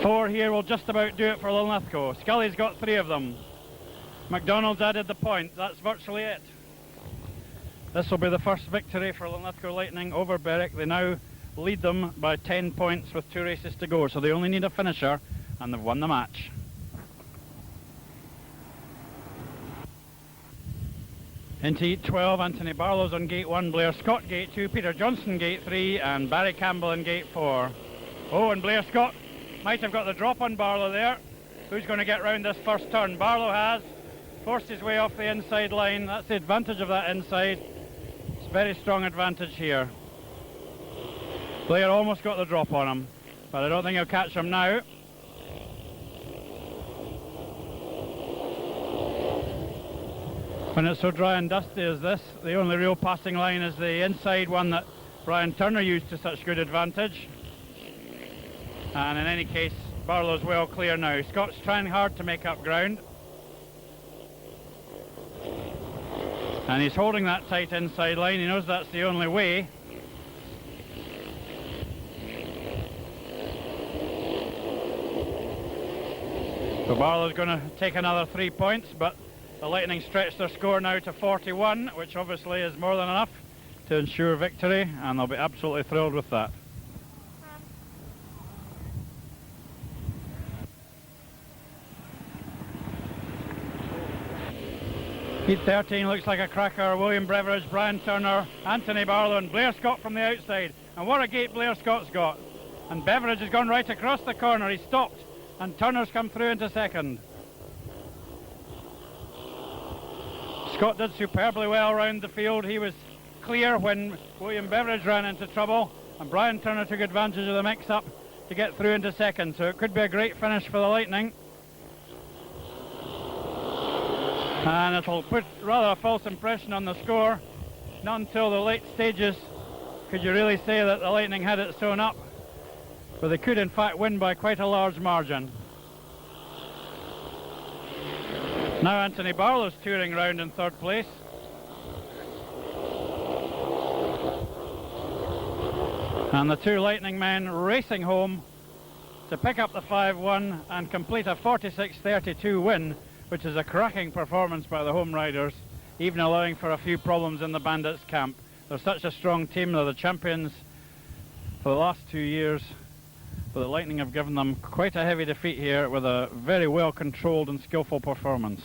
4 here will just about do it for Linlithgow. Scully's got 3 of them. MacDonald's added the point. That's virtually it. This will be the first victory for Linlithgow Lightning over Berwick. They now lead them by 10 points with 2 races to go, so they only need a finisher, and they've won the match. Into Heat 12, Anthony Barlow's on gate 1, Blair Scott gate 2, Peter Johnson gate 3, and Barry Campbell in gate 4. Oh, and Blair Scott might have got the drop on Barlow there. Who's going to get round this first turn? Barlow has forced his way off the inside line. That's the advantage of that inside. It's a very strong advantage here. Blair almost got the drop on him, but I don't think he'll catch him now. When it's so dry and dusty as this, the only real passing line is the inside one that Brian Turner used to such good advantage. And in any case, Barlow's well clear now. Scott's trying hard to make up ground. And he's holding that tight inside line. He knows that's the only way. So Barlow's going to take another 3 points, but the Lightning stretch their score now to 41, which obviously is more than enough to ensure victory, and they'll be absolutely thrilled with that. Heat 13 looks like a cracker. William Beveridge, Brian Turner, Anthony Barlow and Blair Scott from the outside. And what a gate Blair Scott's got. And Beveridge has gone right across the corner. He stopped and Turner's come through into second. Scott did superbly well around the field. He was clear when William Beveridge ran into trouble, and Brian Turner took advantage of the mix-up to get through into second. So it could be a great finish for the Lightning. And it'll put rather a false impression on the score. Not until the late stages could you really say that the Lightning had it sewn up, but they could in fact win by quite a large margin. Now Anthony Barlow's touring round in third place. And the two Lightning men racing home to pick up the 5-1 and complete a 46-32 win, which is a cracking performance by the home riders, even allowing for a few problems in the Bandits camp. They're such a strong team. They're the champions for the last 2 years, but the Lightning have given them quite a heavy defeat here with a very well controlled and skillful performance.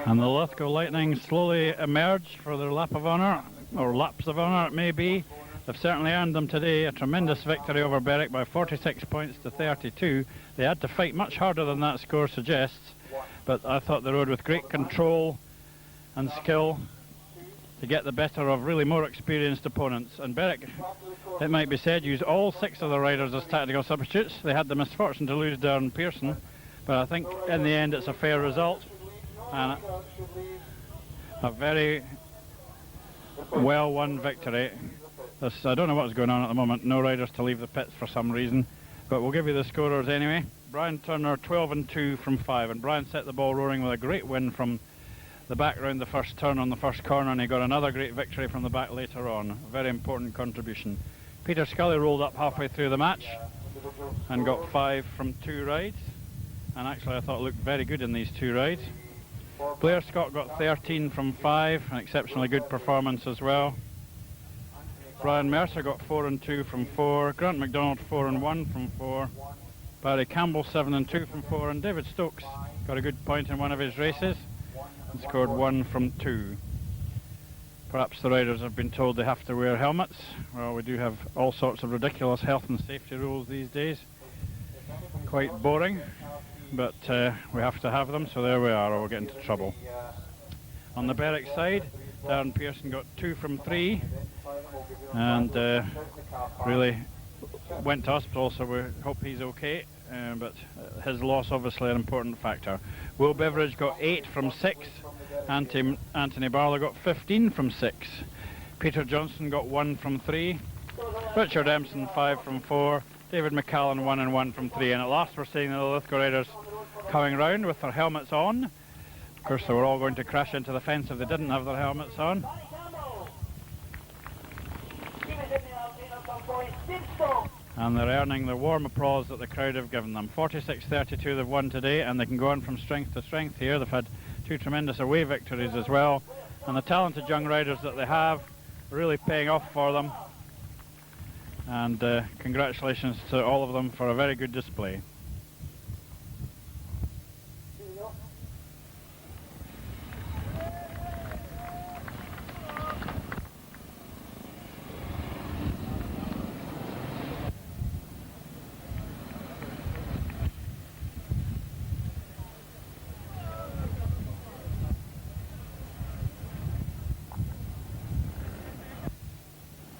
And the Linlithgow Lightning slowly emerge for their lap of honour, or laps of honour it may be. They've certainly earned them today a tremendous victory over Berwick by 46 points to 32. They had to fight much harder than that score suggests, but I thought they rode with great control and skill to get the better of really more experienced opponents. And Berwick, it might be said, used all 6 of the riders as tactical substitutes. They had the misfortune to lose Darren Pearson, but I think in the end it's a fair result and a very well won victory. I don't know what's going on at the moment. No riders to leave the pits for some reason, but we'll give you the scorers anyway. Brian Turner 12 and 2 from 5, and Brian set the ball rolling with a great win from the back round the first turn on the first corner, and he got another great victory from the back later on. A very important contribution. Peter Scully rolled up halfway through the match and got 5 from 2 rides, and actually I thought looked very good in these 2 rides. Blair Scott got 13 from 5, an exceptionally good performance as well. Brian Mercer got 4 and 2 from 4. Grant MacDonald 4 and 1 from 4. Barry Campbell 7 and 2 from 4, and David Stokes got a good point in one of his races and scored 1 from 2. Perhaps the riders have been told they have to wear helmets. Well, we do have all sorts of ridiculous health and safety rules these days. Quite boring, but we have to have them, so there we are, or we'll get into trouble. On the Berwick side, Darren Pearson got 2 from 3 and really went to hospital, so we hope he's okay, but his loss obviously an important factor. Will Beveridge got 8 from 6, Anthony Barlow got 15 from 6, Peter Johnson got 1 from 3, Richard Empson 5 from 4, David McCallan 1 and 1 from 3, and at last we're seeing the Linlithgow riders coming round with their helmets on. Of course they were all going to crash into the fence if they didn't have their helmets on. And they're earning the warm applause that the crowd have given them. 46-32 they've won today, and they can go on from strength to strength here. They've had 2 tremendous away victories as well, and the talented young riders that they have really paying off for them. And congratulations to all of them for a very good display.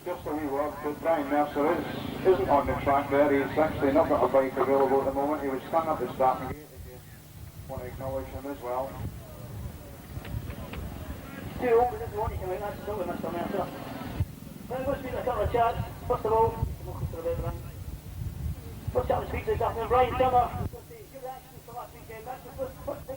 Just a wee word, but Brian Mercer isn't on the track there. He's actually not got a bike available at the moment. He was standing at the starting gate, if you want to acknowledge him as well. Too old, but doesn't want to come out, that's still with Mr. Mercer. Then we'll speak to a couple of chats. First of all, welcome to the bed, Brian. First chat to speak this afternoon, Brian Timmer. Good reactions for last weekend. That's the first thing.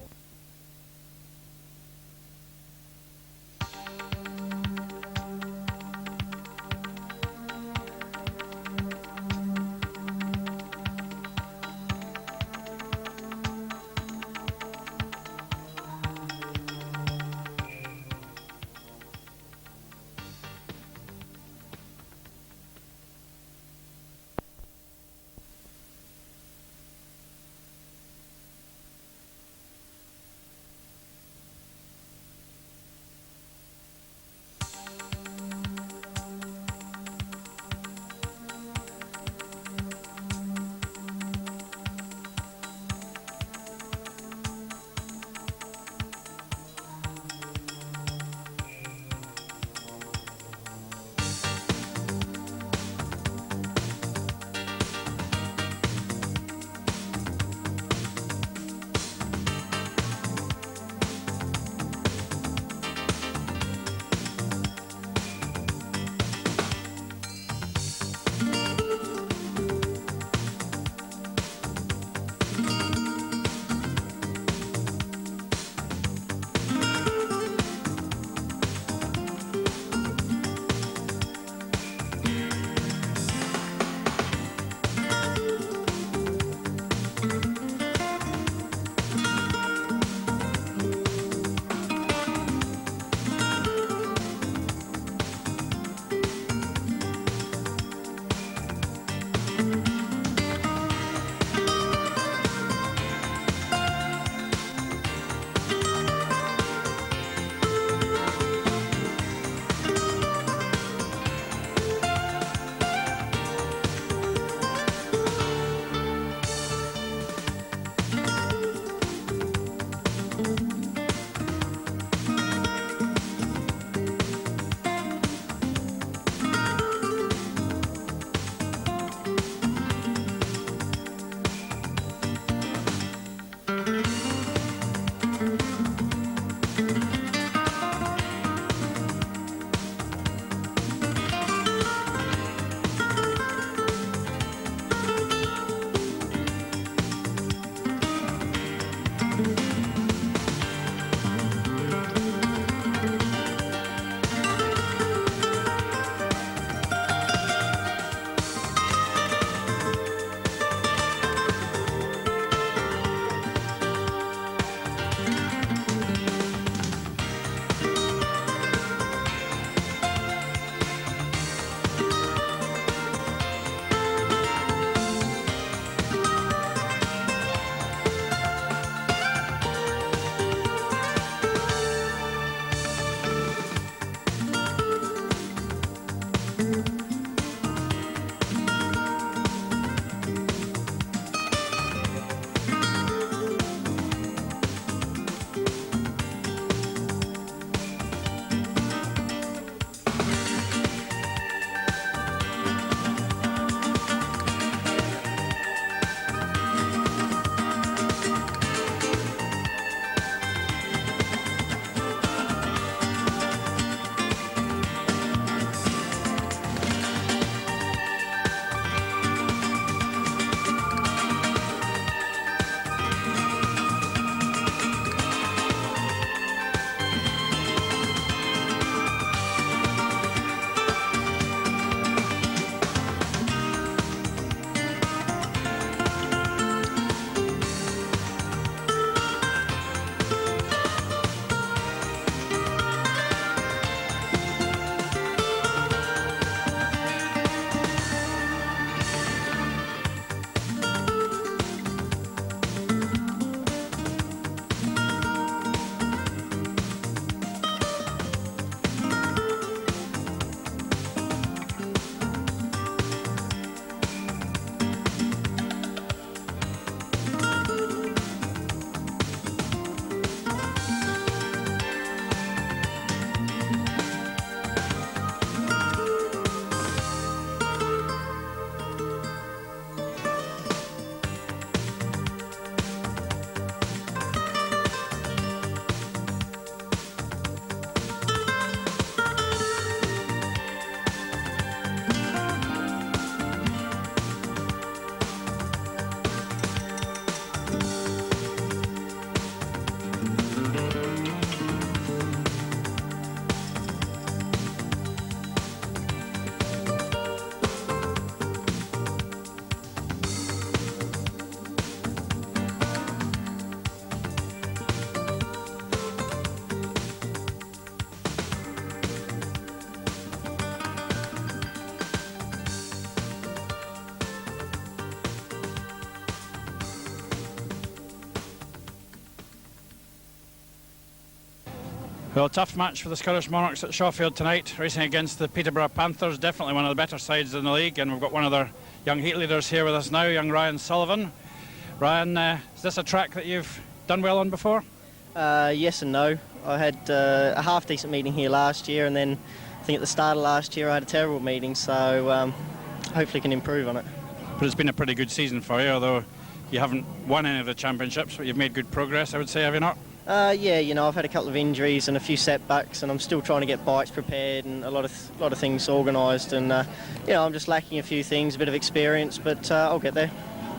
Well, tough match for the Scottish Monarchs at Shawfield tonight, racing against the Peterborough Panthers, definitely one of the better sides in the league, and we've got one of their young heat leaders here with us now, young Ryan Sullivan. Ryan, is this a track that you've done well on before? Yes and no. I had a half decent meeting here last year, and then I think at the start of last year I had a terrible meeting, so hopefully can improve on it. But it's been a pretty good season for you, although you haven't won any of the championships, but you've made good progress, I would say, have you not? Yeah, you know, I've had a couple of injuries and a few setbacks, and I'm still trying to get bikes prepared and a lot of things organised, and you know, I'm just lacking a few things, a bit of experience, but I'll get there.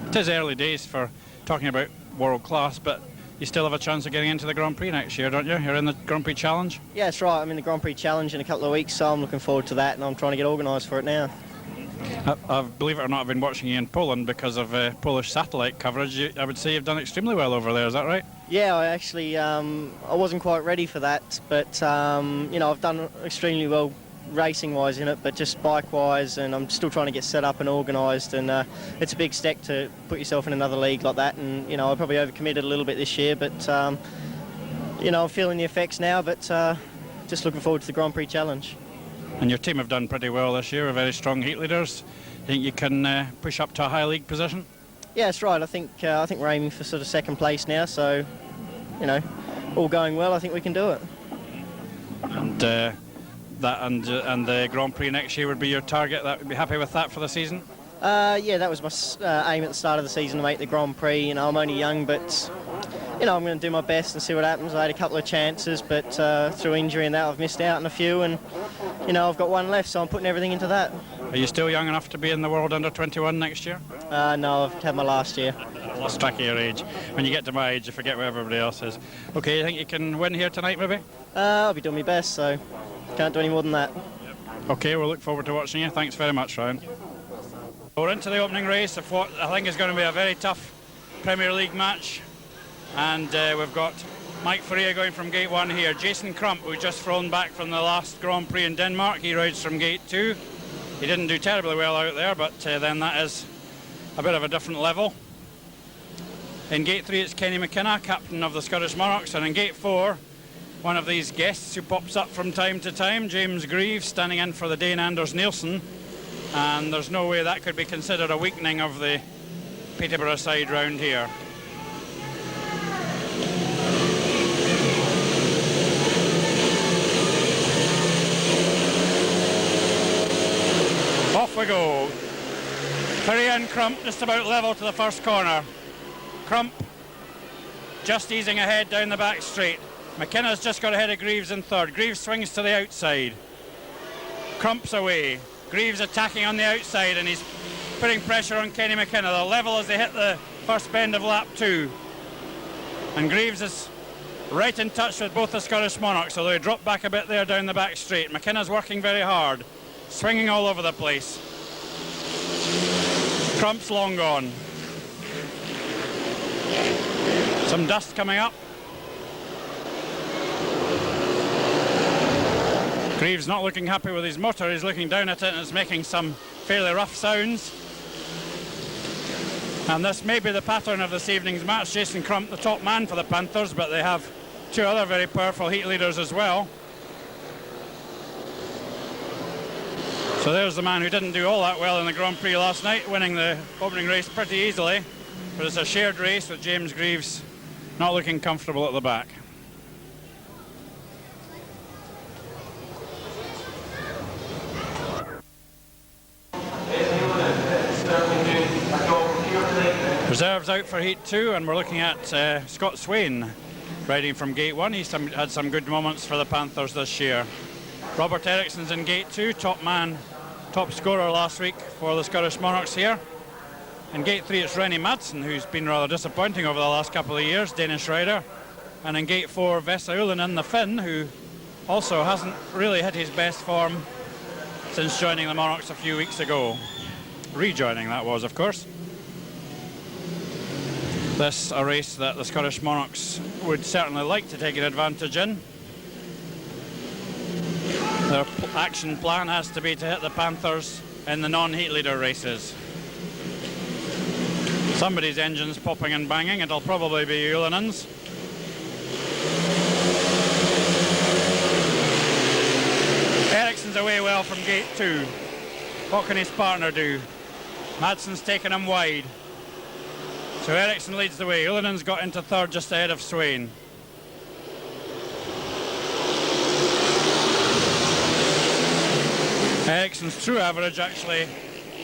It is early days for talking about world class, but you still have a chance of getting into the Grand Prix next year, don't you? You're in the Grand Prix Challenge? Yeah, that's right. I'm in the Grand Prix Challenge in a couple of weeks, so I'm looking forward to that, and I'm trying to get organised for it now. Believe it or not, I've been watching you in Poland because of Polish satellite coverage. I would say you've done extremely well over there, is that right? Yeah, I actually, I wasn't quite ready for that, but, you know, I've done extremely well racing-wise in it, but just bike-wise, and I'm still trying to get set up and organised, and it's a big step to put yourself in another league like that, and, you know, I probably overcommitted a little bit this year, but, you know, I'm feeling the effects now, but just looking forward to the Grand Prix Challenge. And your team have done pretty well this year, very strong heat leaders. Think you can push up to a high league position? Yeah, that's right. I think we're aiming for sort of second place now, so, you know, all going well, I think we can do it. And and the Grand Prix next year would be your target. That would be happy with that for the season? Yeah, that was my aim at the start of the season, to make the Grand Prix. You know, I'm only young, but, you know, I'm going to do my best and see what happens. I had a couple of chances, but through injury and that, I've missed out on a few, and, you know, I've got one left, so I'm putting everything into that. Are you still young enough to be in the World Under-21 next year? No, I've had my last year. Lost track of your age. When you get to my age, you forget what everybody else is. Okay, you think you can win here tonight, maybe? I'll be doing my best, so can't do any more than that. Okay, we'll look forward to watching you. Thanks very much, Ryan. We're into the opening race of what I think is going to be a very tough Premier League match. And we've got Mike Faria going from gate 1 here. Jason Crump, who's just flown back from the last Grand Prix in Denmark. He rides from gate 2. He didn't do terribly well out there, but then that is a bit of a different level. In gate 3 it's Kenny McKenna, captain of the Scottish Monarchs, and in gate 4 one of these guests who pops up from time to time, James Greaves, standing in for the Dane Anders Nielsen, and there's no way that could be considered a weakening of the Peterborough side round here. Off we go. Faria and Crump just about level to the first corner. Crump just easing ahead down the back straight. McKenna's just got ahead of Greaves in third. Greaves swings to the outside. Crump's away. Greaves attacking on the outside, and he's putting pressure on Kenny McKenna. They're level as they hit the first bend of lap 2. And Greaves is right in touch with both the Scottish Monarchs, although he dropped back a bit there down the back straight. McKenna's working very hard, swinging all over the place. Crump's long gone. Some dust coming up. Greaves not looking happy with his motor. He's looking down at it and it's making some fairly rough sounds. And this may be the pattern of this evening's match. Jason Crump, the top man for the Panthers, but they have two other very powerful heat leaders as well. So there's the man who didn't do all that well in the Grand Prix last night, winning the opening race pretty easily. But it's a shared race with James Greaves not looking comfortable at the back. Reserves out for Heat 2, and we're looking at Scott Swain riding from Gate 1. He's had some good moments for the Panthers this year. Robert Ericsson's in Gate 2, top man, top scorer last week for the Scottish Monarchs here. In Gate 3 it's Rennie Madsen, who's been rather disappointing over the last couple of years, Danish rider. And in Gate 4, Vesa Ullinen, the Finn, who also hasn't really hit his best form since joining the Monarchs a few weeks ago. Rejoining, that was, of course. This a race that the Scottish Monarchs would certainly like to take an advantage in. Their action plan has to be to hit the Panthers in the non-heat leader races. Somebody's engine's popping and banging. It'll probably be Ullinen's. Madsen's away well from gate 2. What can his partner do? Madsen's taken him wide. So Ericsson leads the way. Ulanen's got into third just ahead of Swain. Ericsson's true average actually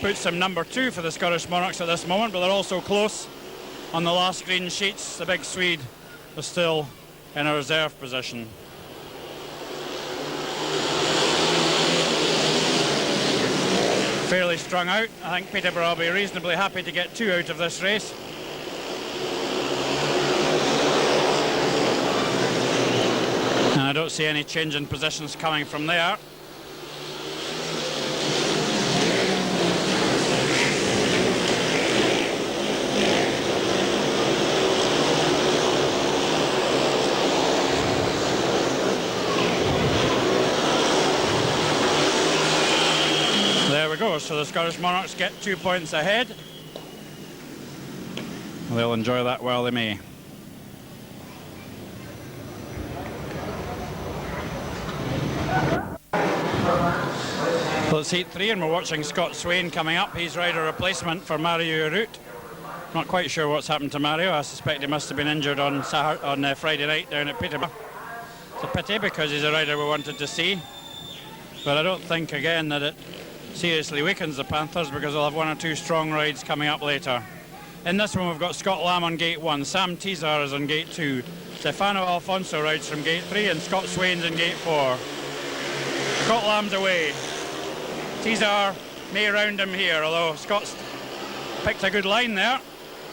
puts him number 2 for the Scottish Monarchs at this moment, but they're also close on the last green sheets. The big Swede was still in a reserve position. Fairly strung out. I think Peterborough will be reasonably happy to get 2 out of this race. And I don't see any change in positions coming from there. There we go, so the Scottish Monarchs get 2 points ahead. They'll enjoy that while they may. Well, it's heat 3 and we're watching Scott Swain coming up. He's rider replacement for Mario Root. Not quite sure what's happened to Mario. I suspect he must have been injured on Friday night down at Peterborough. It's a pity because he's a rider we wanted to see. But I don't think, again, that it seriously weakens the Panthers because they'll have 1 or 2 strong rides coming up later. In this one we've got Scott Lamb on gate 1, Sam Teasar is on gate 2, Stefano Alfonso rides from gate 3 and Scott Swain's in gate 4. Scott Lamb's away. Teasar may round him here, although Scott's picked a good line there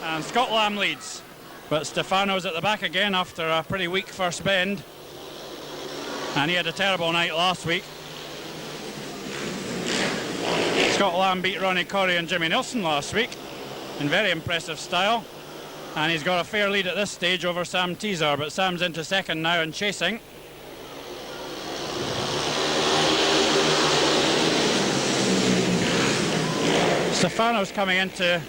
and Scott Lamb leads. But Stefano's at the back again after a pretty weak first bend and he had a terrible night last week. Scott Lamb beat Ronnie Corrie and Jimmy Nilsson last week in very impressive style, and he's got a fair lead at this stage over Sam Teasar, but Sam's into second now and chasing. Stefano's coming into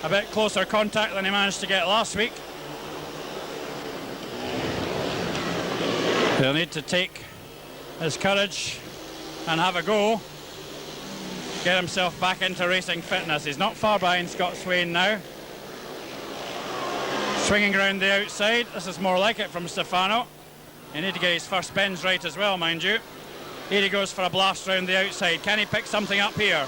a bit closer contact than he managed to get last week. He'll need to take his courage and have a go. Get himself back into racing fitness. He's not far behind Scott Swain now. Swinging around the outside. This is more like it from Stefano. You need to get his first bends right as well, mind you. Here he goes for a blast round the outside. Can he pick something up here?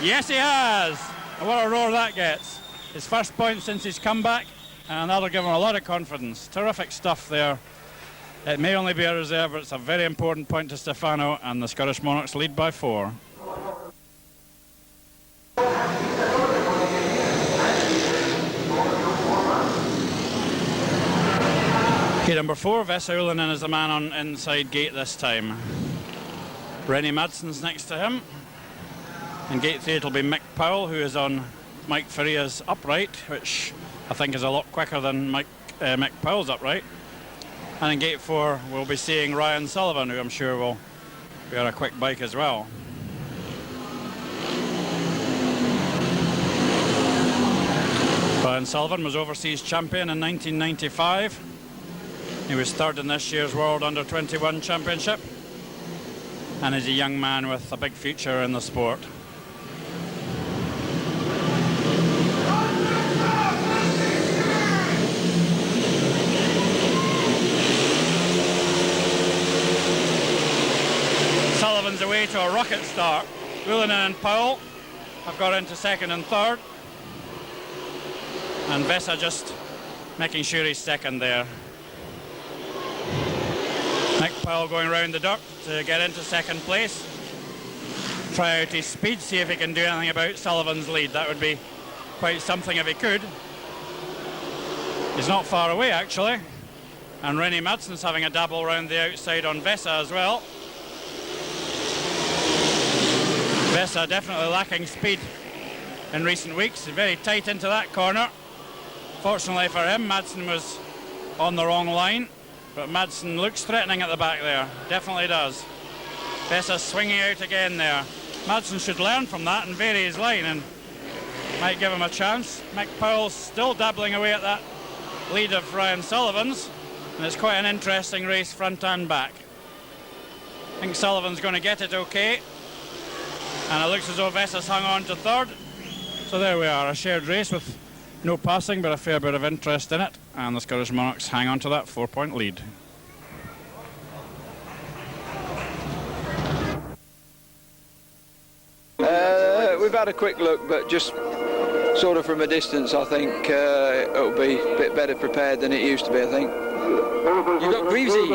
Yes, he has! And what a roar that gets. His first point since his comeback, and that'll give him a lot of confidence. Terrific stuff there. It may only be a reserve, but it's a very important point to Stefano, and the Scottish Monarchs lead by 4. Gate number 4, Vesa Ullanen is the man on inside gate this time. Rennie Madsen's next to him. In gate 3 it'll be Mick Powell, who is on Mike Faria's upright, which I think is a lot quicker than Mick Powell's upright. And in gate 4 we'll be seeing Ryan Sullivan, who I'm sure will be on a quick bike as well. Ryan Sullivan was overseas champion in 1995. He was third in this year's World Under-21 Championship and is a young man with a big future in the sport. Sullivan's away to a rocket start. Ullanen and Powell have got into second and third, and Vesa just making sure he's second there. Mick Powell going round the duck to get into second place. Try out his speed, see if he can do anything about Sullivan's lead. That would be quite something if he could. He's not far away actually. And Rennie Madsen's having a dabble round the outside on Vesa as well. Vesa definitely lacking speed in recent weeks. Very tight into that corner. Fortunately for him, Madsen was on the wrong line. But Madsen looks threatening at the back there. Definitely does. Vesa swinging out again there. Madsen should learn from that and vary his line and might give him a chance. Mick Powell's still dabbling away at that lead of Ryan Sullivan's. And it's quite an interesting race front and back. I think Sullivan's going to get it okay. And it looks as though Vessa's hung on to third. So there we are, a shared race with no passing but a fair bit of interest in it. And the Scottish Monarchs hang on to that 4-point lead. We've had a quick look, but just sort of from a distance, I think it'll be a bit better prepared than it used to be, I think. You've got Greavesy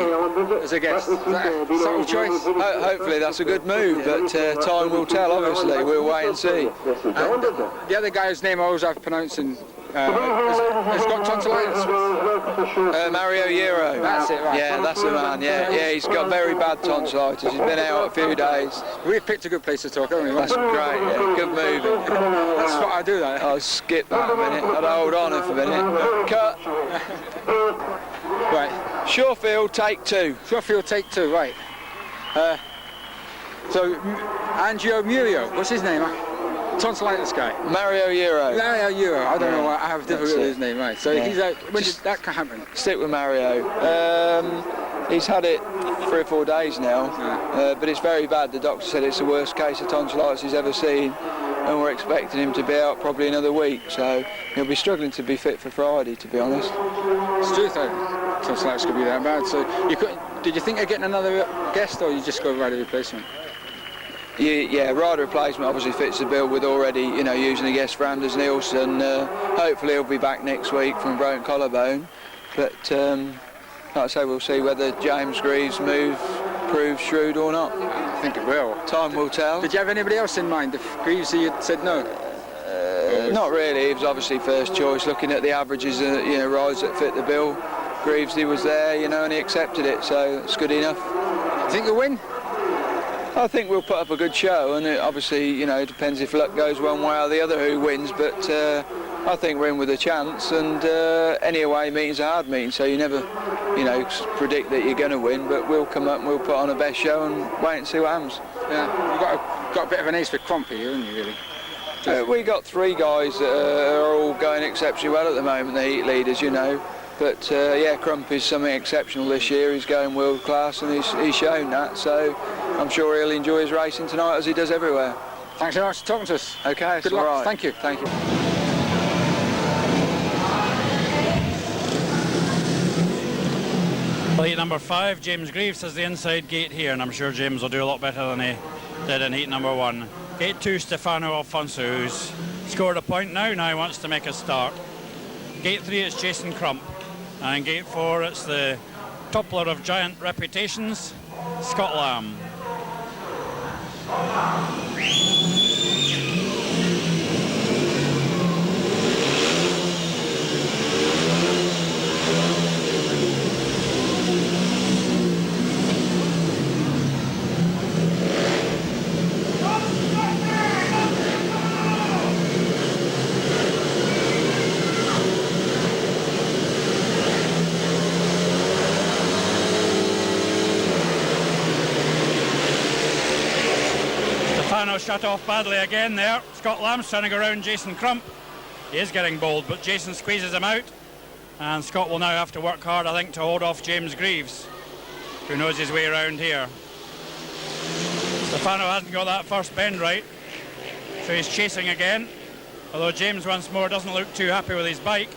as a guest. Is that a subtle choice? Hopefully that's a good move, but time will tell, obviously. We'll wait and see. The other guy's name I always have pronouncing has got tonsillitis. Mario Euro. That's it, right. Yeah, that's the man. Yeah, he's got very bad tonsillitis. He's been out a few days. We've picked a good place to talk, haven't we? That's great. Yeah, good moving. That's what I do, that. I'll skip that a minute. I'd hold on for a minute. Cut. Right. Shorefield, take 2. Shorefield, take 2, right. So, Angio Murio, what's his name? Tonsillitis guy. Mario Euro. Mario Euro. I don't know why I have difficulty with his name, right. So he's out. When did that happen? Stick with Mario. He's had it 3 or 4 days now, but it's very bad. The doctor said it's the worst case of tonsillitis he's ever seen, and we're expecting him to be out probably another week, so he'll be struggling to be fit for Friday, to be honest. It's true, though. Tonsillitis could be that bad. So did you think of getting another guest, or you just go right a replacement? Yeah, rider replacement obviously fits the bill with already, using a guest for Anders Nielsen. Hopefully he'll be back next week from a broken collarbone. But like I say, we'll see whether James Greaves' move proves shrewd or not. I think it will. Time will tell. Did you have anybody else in mind? If Greaves had said no? Not really. He was obviously first choice. Looking at the averages, rides that fit the bill, Greavesy was there, and he accepted it. So it's good enough. You think he'll win? I think we'll put up a good show, and it obviously, it depends if luck goes one way or the other who wins, but I think we're in with a chance, and any away meeting's a hard meeting, so you never, predict that you're going to win, but we'll come up and we'll put on a best show and wait and see what happens. Yeah, you've got a bit of an ace for Crumpy, haven't you, really? We got 3 guys that are all going exceptionally well at the moment, the heat leaders, But Crumpy's something exceptional this year. He's going world class, and he's shown that. So I'm sure he'll enjoy his racing tonight as he does everywhere. Thanks very much for talking to us. Okay, good luck. Right. Thank you. Thank you. Heat number 5, James Greaves has the inside gate here, and I'm sure James will do a lot better than he did in heat number 1. Gate 2, Stefano Alfonso, who's scored a point now he wants to make a start. Gate 3, it's Jason Crump. And gate 4, it's the toppler of giant reputations, Scott Lamb. Shut off badly again there. Scott Lamb's trying to go around Jason Crump. He is getting bold, but Jason squeezes him out, and Scott will now have to work hard, I think, to hold off James Greaves, who knows his way around here. Stefano hasn't got that first bend right, so he's chasing again, although James once more doesn't look too happy with his bike.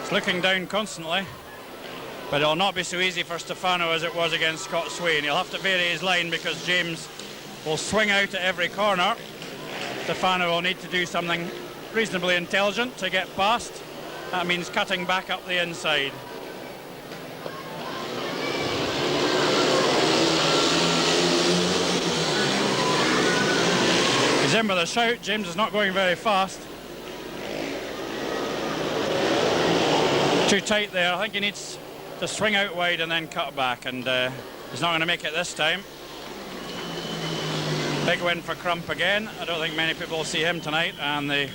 He's looking down constantly, but it'll not be so easy for Stefano as it was against Scott Swain. He'll have to vary his line because James will swing out at every corner. Stefano will need to do something reasonably intelligent to get past. That means cutting back up the inside. He's in with a shout. James is not going very fast. Too tight there. I think he needs to swing out wide and then cut back, and he's not going to make it this time. Big win for Crump again. I don't think many people will see him tonight, and the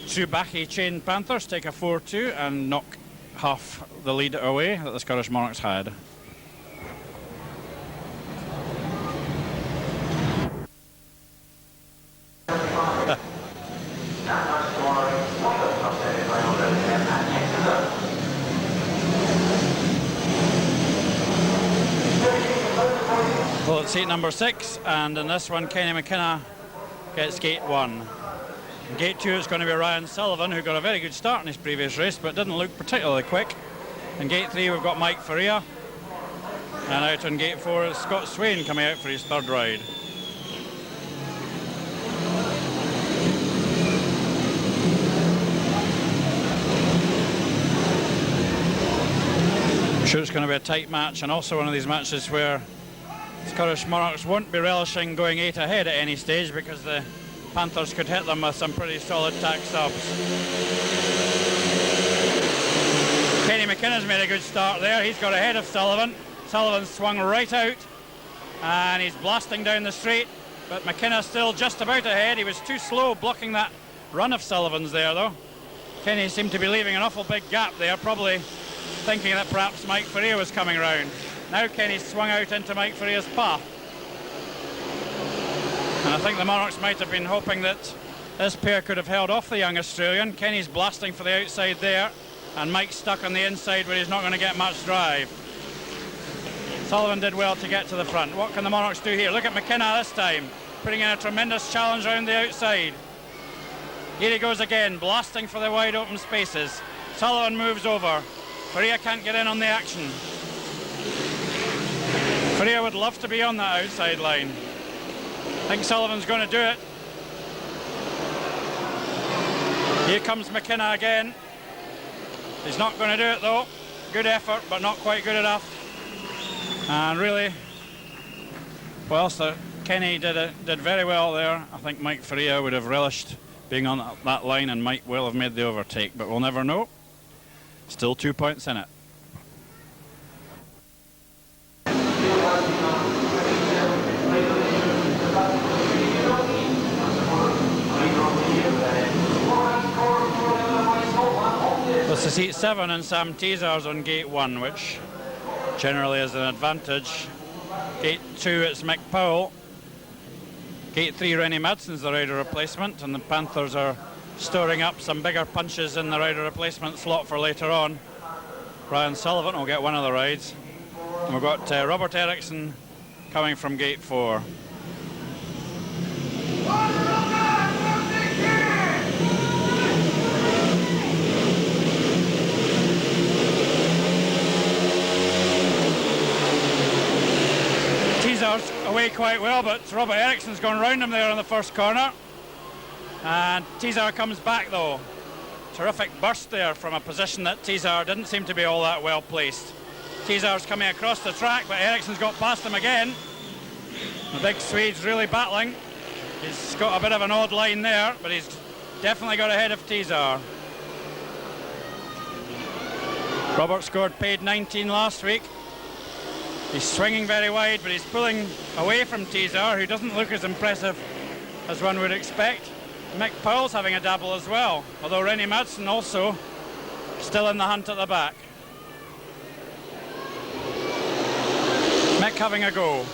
Tsubaki Chain Panthers take a 4-2 and knock half the lead away that the Scottish Monarchs had. it's heat number 6, and in this one Kenny McKenna gets gate 1. In gate 2 it's going to be Ryan Sullivan, who got a very good start in his previous race but didn't look particularly quick. In gate 3 we've got Mike Faria, and out on gate 4 is Scott Swain coming out for his third ride. I'm sure it's going to be a tight match, and also one of these matches where Scottish Monarchs won't be relishing going 8 ahead at any stage, because the Panthers could hit them with some pretty solid tack subs. Kenny McKenna's made a good start there. He's got ahead of Sullivan. Sullivan swung right out and he's blasting down the straight, but McKenna's still just about ahead. He was too slow blocking that run of Sullivan's there though. Kenny seemed to be leaving an awful big gap there, probably thinking that perhaps Mike Faria was coming round. Now Kenny's swung out into Mike Faria's path. And I think the Monarchs might have been hoping that this pair could have held off the young Australian. Kenny's blasting for the outside there, and Mike's stuck on the inside where he's not going to get much drive. Sullivan did well to get to the front. What can the Monarchs do here? Look at McKenna this time, putting in a tremendous challenge around the outside. Here he goes again, blasting for the wide open spaces. Sullivan moves over. Faria can't get in on the action. Faria would love to be on that outside line. I think Sullivan's going to do it. Here comes McKenna again. He's not going to do it though. Good effort, but not quite good enough. And really, well, so Kenny did very well there. I think Mike Faria would have relished being on that line and might well have made the overtake, but we'll never know. Still 2 points in it. This is heat 7 and Sam Teasers on gate 1, which generally is an advantage. Gate 2 it's Mick Powell. Gate 3 Rennie Madson's the rider replacement, and the Panthers are storing up some bigger punches in the rider replacement slot for later on. Ryan Sullivan will get one of the rides. And we've got Robert Eriksson coming from gate 4. Teaser's away quite well, but Robert Eriksson's gone round him there on the first corner. And Teaser comes back though. Terrific burst there from a position that Teaser didn't seem to be all that well placed. Teaser's coming across the track, but Eriksson's got past him again. The big Swede's really battling. He's got a bit of an odd line there, but he's definitely got ahead of Teaser. Robert scored paid 19 last week. He's swinging very wide, but he's pulling away from Teaser, who doesn't look as impressive as one would expect. Mick Powell's having a dabble as well, although Rennie Madsen also still in the hunt at the back. Mick having a go.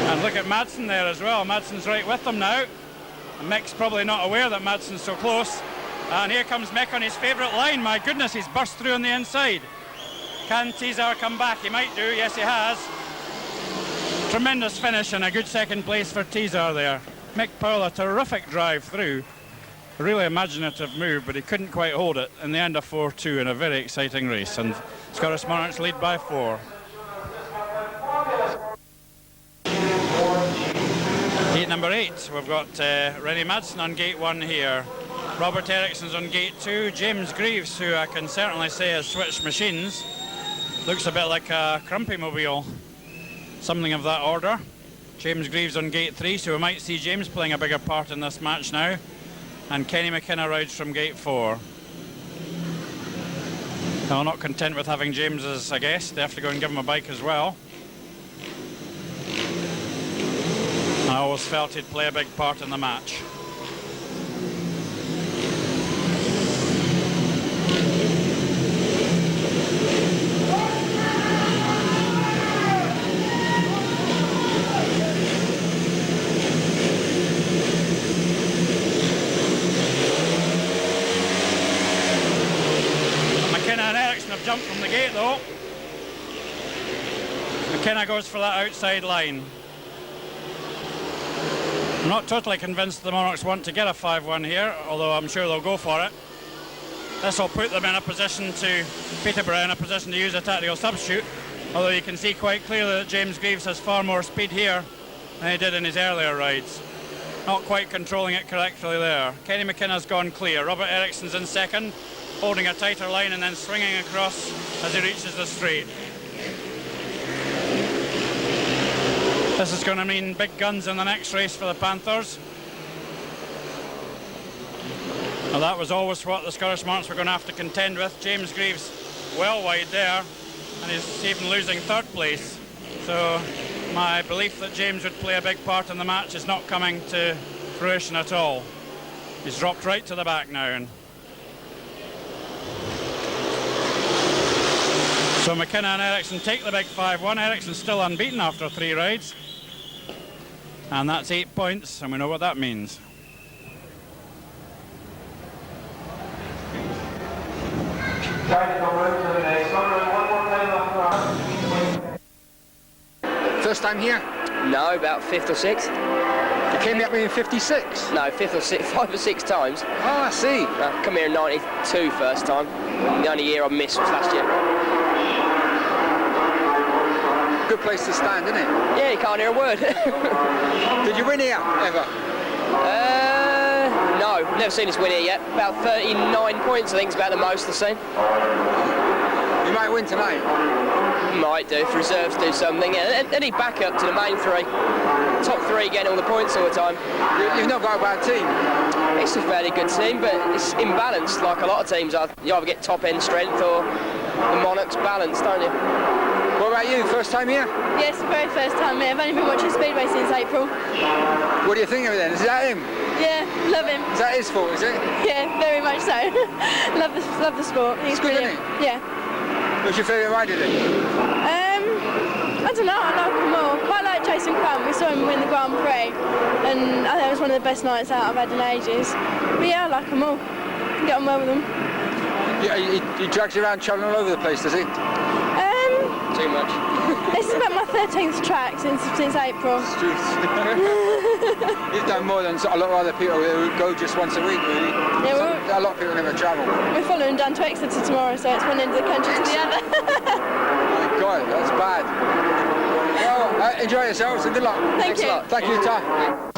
And look at Madsen there as well. Madsen's right with them now. And Mick's probably not aware that Madsen's so close. And here comes Mick on his favourite line. My goodness, he's burst through on the inside. Can Teaser come back? He might do. Yes, he has. Tremendous finish and a good second place for Teaser there. Mick Powell, a terrific drive through. A really imaginative move, but he couldn't quite hold it. In the end, a 4-2 in a very exciting race. And Scottish Monarchs lead by 4. Heat number 8, we've got Rennie Madsen on gate 1 here. Robert Eriksson's on gate 2. James Greaves, who I can certainly say has switched machines. Looks a bit like a Crumpy Mobile. Something of that order. James Greaves on gate 3, so we might see James playing a bigger part in this match now. And Kenny McKenna rides from gate 4. Now, not content with having James as a guest, they have to go and give him a bike as well. I always felt he'd play a big part in the match. Jumped from the gate though. McKenna goes for that outside line. I'm not totally convinced the Monarchs want to get a 5-1 here, although I'm sure they'll go for it. This will put them in a position to, Peterborough in a position to use a tactical substitute, although you can see quite clearly that James Greaves has far more speed here than he did in his earlier rides. Not quite controlling it correctly there. Kenny McKenna's gone clear. Robert Ericsson's in second, holding a tighter line and then swinging across as he reaches the straight. This is going to mean big guns in the next race for the Panthers. Well, that was always what the Scottish Monarchs were going to have to contend with. James Greaves well wide there, and he's even losing third place. So my belief that James would play a big part in the match is not coming to fruition at all. He's dropped right to the back now. So McKenna and Ericsson take the big 5-1. Ericsson's still unbeaten after 3 rides. And that's 8 points, and we know what that means. First time here? No, about 5th or 6th. You came up in 56? No, 5th or 6th, 5 or 6 times. Oh, I see. I come here in 92 first time. The only year I missed was last year. Good place to stand, isn't it? Yeah, you can't hear a word. Did you win here, ever? No, never seen us win here yet. About 39 points, I think, is about the most I've seen. You might win tonight. Might do, if reserves do something. Yeah, any backup to the main 3. Top 3 getting all the points all the time. You've not got a bad team. It's a fairly good team, but it's imbalanced like a lot of teams are. You either get top-end strength or the Monarchs balanced, don't you? What about you, first time here? Yes, very first time here. I've only been watching Speedway since April. What do you think of it then? Is that him? Yeah, love him. Is that his fault, is it? Yeah, very much so. love the sport. He's good, brilliant. isn't it? Yeah. What's your favourite rider then? I don't know, I like them all. Quite like Jason Crump. We saw him win the Grand Prix, and I think it was one of the best nights out I've had in ages. But yeah, I like them all. Get on well with them. Yeah, he drags you around travelling all over the place, does he? Too much. This is about my 13th track since April. You've done more than a lot of other people who go just once a week, really. Yeah, a lot of people never travel. We're following down to Exeter tomorrow, so it's one end of the country to the other. My God, that's bad. Well, enjoy yourselves and good luck. Thank you. Thank you, Tom.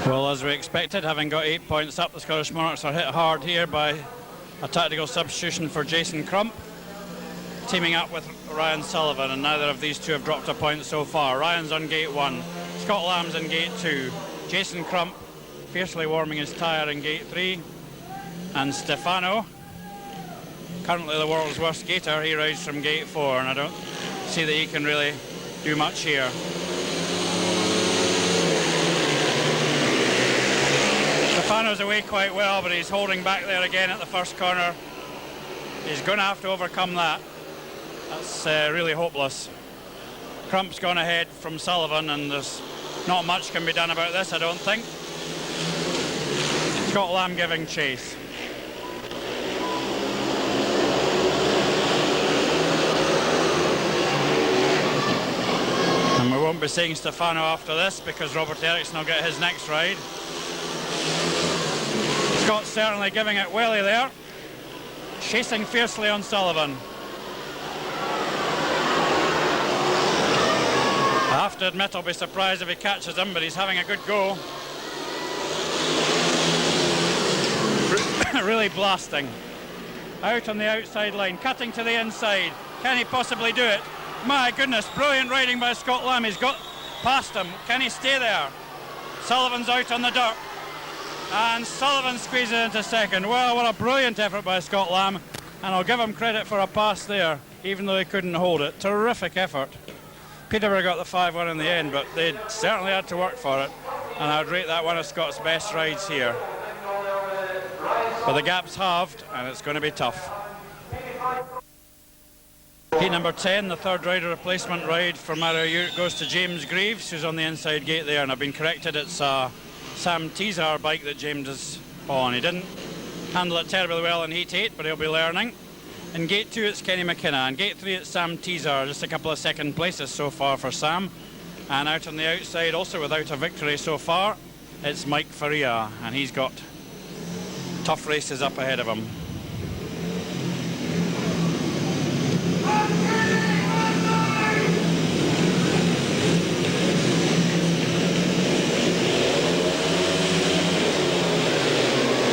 Well, as we expected, having got 8 points up, the Scottish Monarchs are hit hard here by a tactical substitution for Jason Crump, teaming up with Ryan Sullivan, and neither of these two have dropped a point so far. Ryan's on gate 1, Scott Lamb's in gate 2, Jason Crump fiercely warming his tyre in gate 3, and Stefano, currently the world's worst gator, he rides from gate 4, and I don't see that he can really do much here. Stefano's away quite well, but he's holding back there again at the first corner. He's going to have to overcome that. That's really hopeless. Crump's gone ahead from Sullivan, and there's not much can be done about this, I don't think. Scott Lamb giving chase. And we won't be seeing Stefano after this because Robert Ericsson will get his next ride. Scott's certainly giving it welly there, chasing fiercely on Sullivan. I have to admit I'll be surprised if he catches him, but he's having a good go. Really blasting. Out on the outside line, cutting to the inside. Can he possibly do it? My goodness, brilliant riding by Scott Lamb. He's got past him. Can he stay there? Sullivan's out on the dirt. And Sullivan squeezes into second. Well, what a brilliant effort by Scott Lamb. And I'll give him credit for a pass there, even though he couldn't hold it. Terrific effort. Peterborough got the 5-1 in the end, but they certainly had to work for it. And I'd rate that one of Scott's best rides here. But the gap's halved, and it's going to be tough. Heat number 10, the third rider replacement ride for Mario Uric goes to James Greaves, who's on the inside gate there, and I've been corrected, it's a Sam Teasar bike that James is on. He didn't handled it terribly well in Heat 8, but he'll be learning. In Gate 2 it's Kenny McKenna. In Gate 3 it's Sam Teasar. Just a couple of second places so far for Sam. And out on the outside, also without a victory so far, it's Mike Faria, and he's got tough races up ahead of him.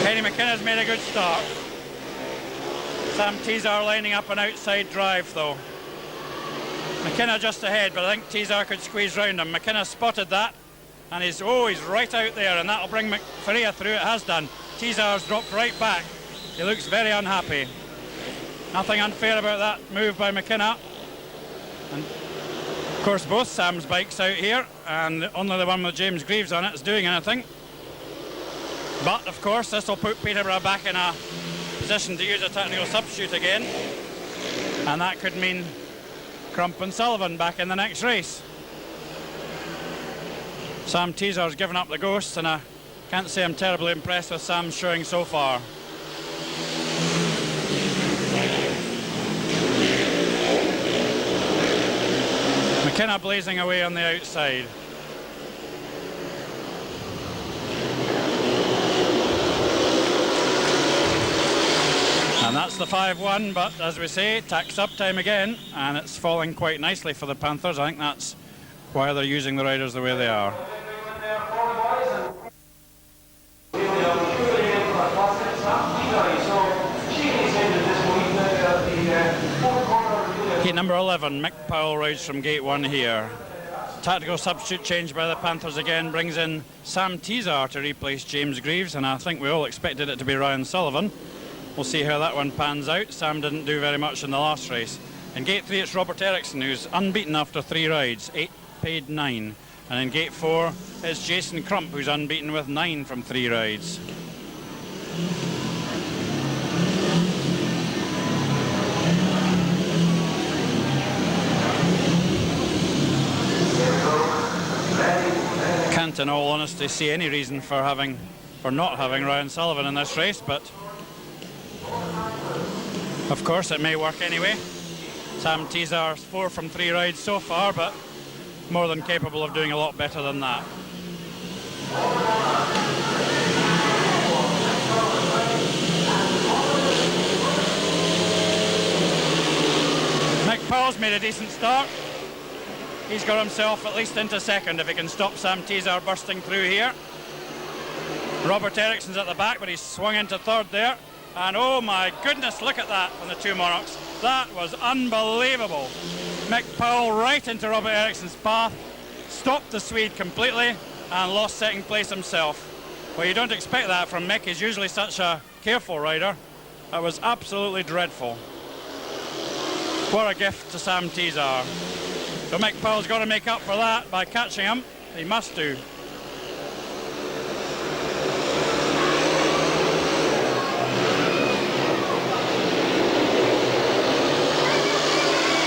Kenny McKenna's made a good start. Sam Teasar lining up an outside drive though. McKenna just ahead, but I think Teasar could squeeze round him. McKenna spotted that, and he's right out there, and that'll bring Faria through. It has done. Teasar's dropped right back. He looks very unhappy. Nothing unfair about that move by McKenna. And of course both Sam's bikes out here, and only the one with James Greaves on it is doing anything. But of course this will put Peterborough back in a position to use a technical substitute again, and that could mean Crump and Sullivan back in the next race. Sam Teasar's given up the ghost, and I can't say I'm terribly impressed with Sam's showing so far. McKenna blazing away on the outside. And that's the 5-1, but as we say, tax up time again, and it's falling quite nicely for the Panthers. I think that's why they're using the riders the way they are. Heat number 11, Mick Powell rides from Gate 1 here. Tactical substitute change by the Panthers again brings in Sam Teasar to replace James Greaves, and I think we all expected it to be Ryan Sullivan. We'll see how that one pans out. Sam didn't do very much in the last race. In Gate 3 it's Robert Eriksson, who's unbeaten after 3 rides, 8 paid 9. And in Gate 4 it's Jason Crump, who's unbeaten with 9 from 3 rides. Can't in all honesty see any reason for not having Ryan Sullivan in this race, but of course it may work anyway. Sam Teasar's 4 from 3 rides so far, but more than capable of doing a lot better than that. Mick Powell's made a decent start. He's got himself at least into second if he can stop Sam Teasar bursting through here. Robert Eriksson's at the back, but he's swung into third there. And oh my goodness, look at that from the two Monarchs. That was unbelievable. Mick Powell right into Robert Eriksson's path, stopped the Swede completely and lost second place himself. Well, you don't expect that from Mick. He's usually such a careful rider. That was absolutely dreadful. What a gift to Sam Teasar. So Mick Powell's got to make up for that by catching him. He must do.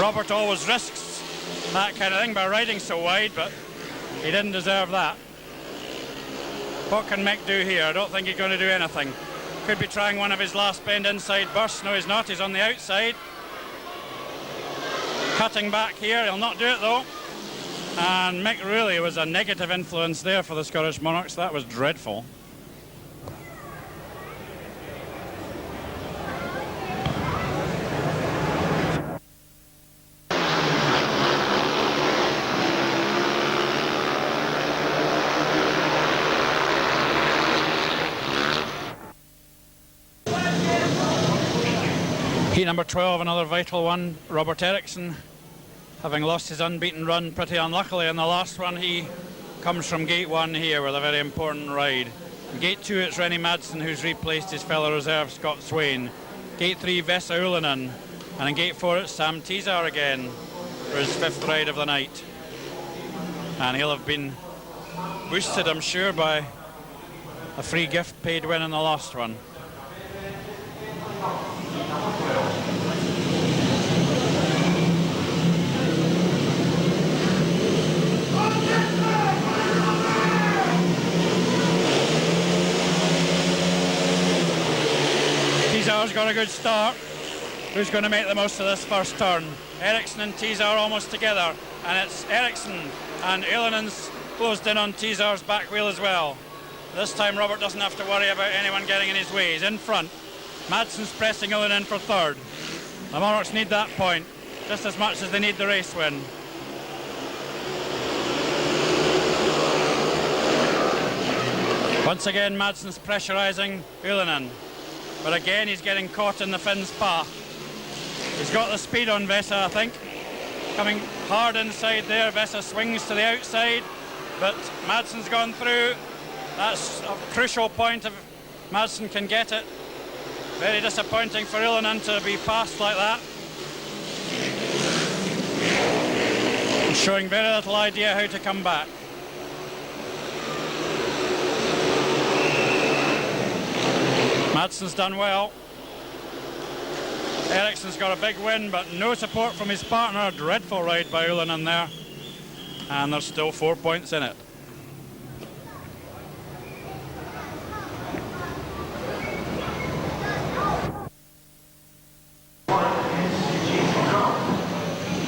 Robert always risks that kind of thing by riding so wide, but he didn't deserve that. What can Mick do here? I don't think he's going to do anything. Could be trying one of his last bend inside bursts. No, he's not. He's on the outside. Cutting back here. He'll not do it, though. And Mick really was a negative influence there for the Scottish Monarchs. That was dreadful. Heat number 12, another vital one. Robert Eriksson, having lost his unbeaten run pretty unluckily in the last one, he comes from Gate 1 here with a very important ride. In Gate 2 it's Rennie Madsen, who's replaced his fellow reserve Scott Swain. Gate 3 Vesa Ullinen, and in Gate 4 it's Sam Teasar again for his 5th ride of the night. And he'll have been boosted, I'm sure, by a free gift paid win in the last one. Teasar's got a good start. Who's going to make the most of this first turn? Ericsson and Teasar almost together, and it's Ericsson and Ulanen's closed in on Teasar's back wheel as well. This time Robert doesn't have to worry about anyone getting in his way. He's in front. Madsen's pressing Ullanen for third. The Monarchs need that point just as much as they need the race win. Once again Madsen's pressurising Ullanen, but again he's getting caught in the Finn's path. He's got the speed on Vesa, I think. Coming hard inside there, Vesa swings to the outside, but Madsen's gone through. That's a crucial point if Madsen can get it. Very disappointing for Ullanen to be fast like that. And showing very little idea how to come back. Madsen's done well. Ericsson's got a big win, but no support from his partner. A dreadful ride by Ullanen there. And there's still 4 points in it.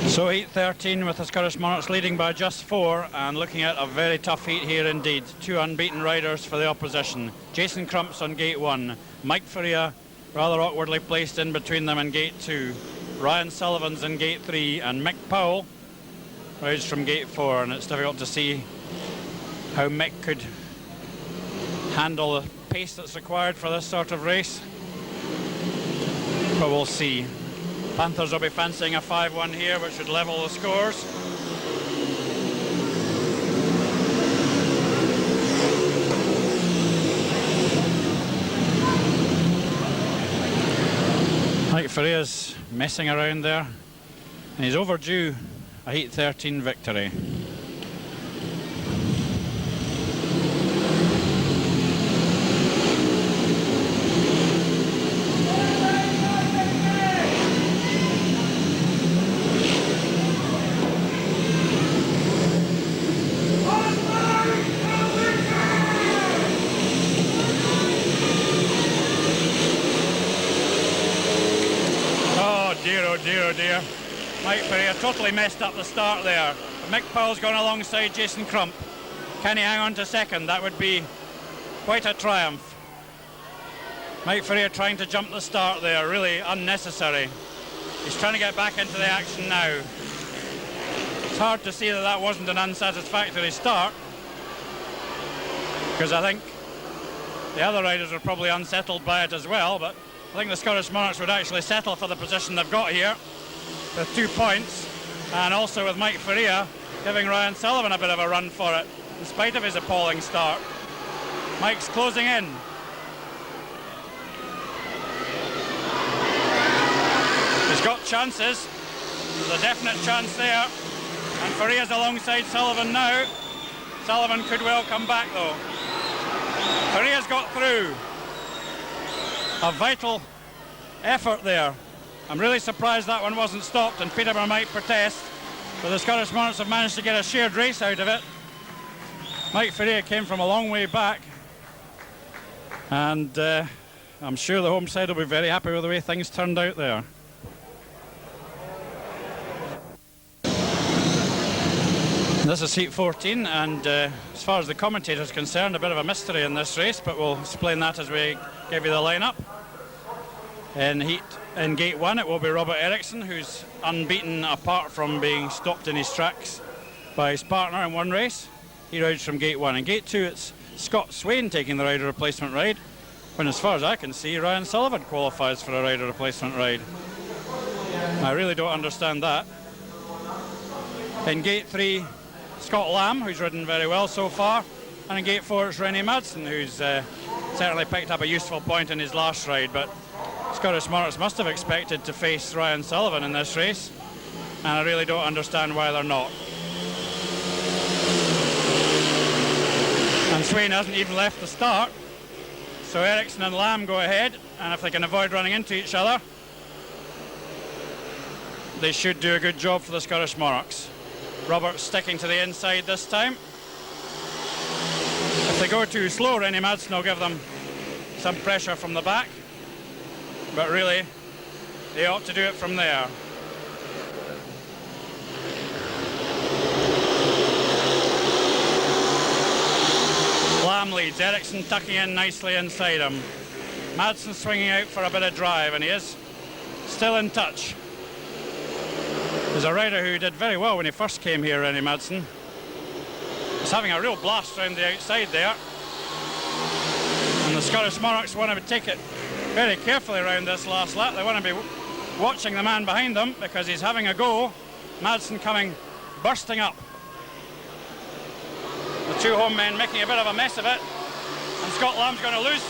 So heat 13 with the Scottish Monarchs leading by just 4 and looking at a very tough heat here indeed. 2 unbeaten riders for the opposition. Jason Crump's on gate 1. Mike Faria rather awkwardly placed in between them in gate 2. Ryan Sullivan's in gate 3 and Mick Powell rides from gate 4, and it's difficult to see how Mick could handle the pace that's required for this sort of race. But we'll see. Panthers will be fancying a 5-1 here, which would level the scores. Mike Faria's messing around there, and he's overdue a heat 13 victory. Oh dear. Mike Faria totally messed up the start there. Mick Powell's gone alongside Jason Crump. Can he hang on to second? That would be quite a triumph. Mike Faria trying to jump the start there, really unnecessary. He's trying to get back into the action now. It's hard to see that that wasn't an unsatisfactory start, because I think the other riders are probably unsettled by it as well, but I think the Scottish Monarchs would actually settle for the position they've got here with 2 points, and also with Mike Faria giving Ryan Sullivan a bit of a run for it in spite of his appalling start. Mike's closing in. He's got chances. There's a definite chance there, and Faria's alongside Sullivan now. Sullivan could well come back though. Faria's got through. A vital effort there. I'm really surprised that one wasn't stopped, and Peterborough might protest, but the Scottish Monarchs have managed to get a shared race out of it. Mike Faria came from a long way back, and I'm sure the home side will be very happy with the way things turned out there. This is heat 14, and as far as the commentator's concerned, a bit of a mystery in this race, but we'll explain that as we give you the lineup. In gate 1 it will be Robert Ericsson, who's unbeaten apart from being stopped in his tracks by his partner in one race. He rides from gate 1. In gate 2 it's Scott Swain taking the rider replacement ride, when as far as I can see Ryan Sullivan qualifies for a rider replacement ride. I really don't understand that. In gate 3 Scott Lamb, who's ridden very well so far, and in gate 4 it's Rennie Madsen, who's certainly picked up a useful point in his last ride, but Scottish Monarchs must have expected to face Ryan Sullivan in this race, and I really don't understand why they're not. And Swain hasn't even left the start, so Ericsson and Lamb go ahead, and if they can avoid running into each other, they should do a good job for the Scottish Monarchs. Robert's sticking to the inside this time. If they go too slow, Rennie Madsen will give them some pressure from the back. but really they ought to do it from there. Lamb leads, Ericsson tucking in nicely inside him. Madsen swinging out for a bit of drive, and he is still in touch. There's a rider who did very well when he first came here, Rennie Madsen. He's having a real blast round the outside there. And the Scottish Monarchs want to take it very carefully around this last lap. They want to be watching the man behind them because he's having a go. Madsen coming bursting up. The two home men making a bit of a mess of it. And Scott Lamb's going to lose.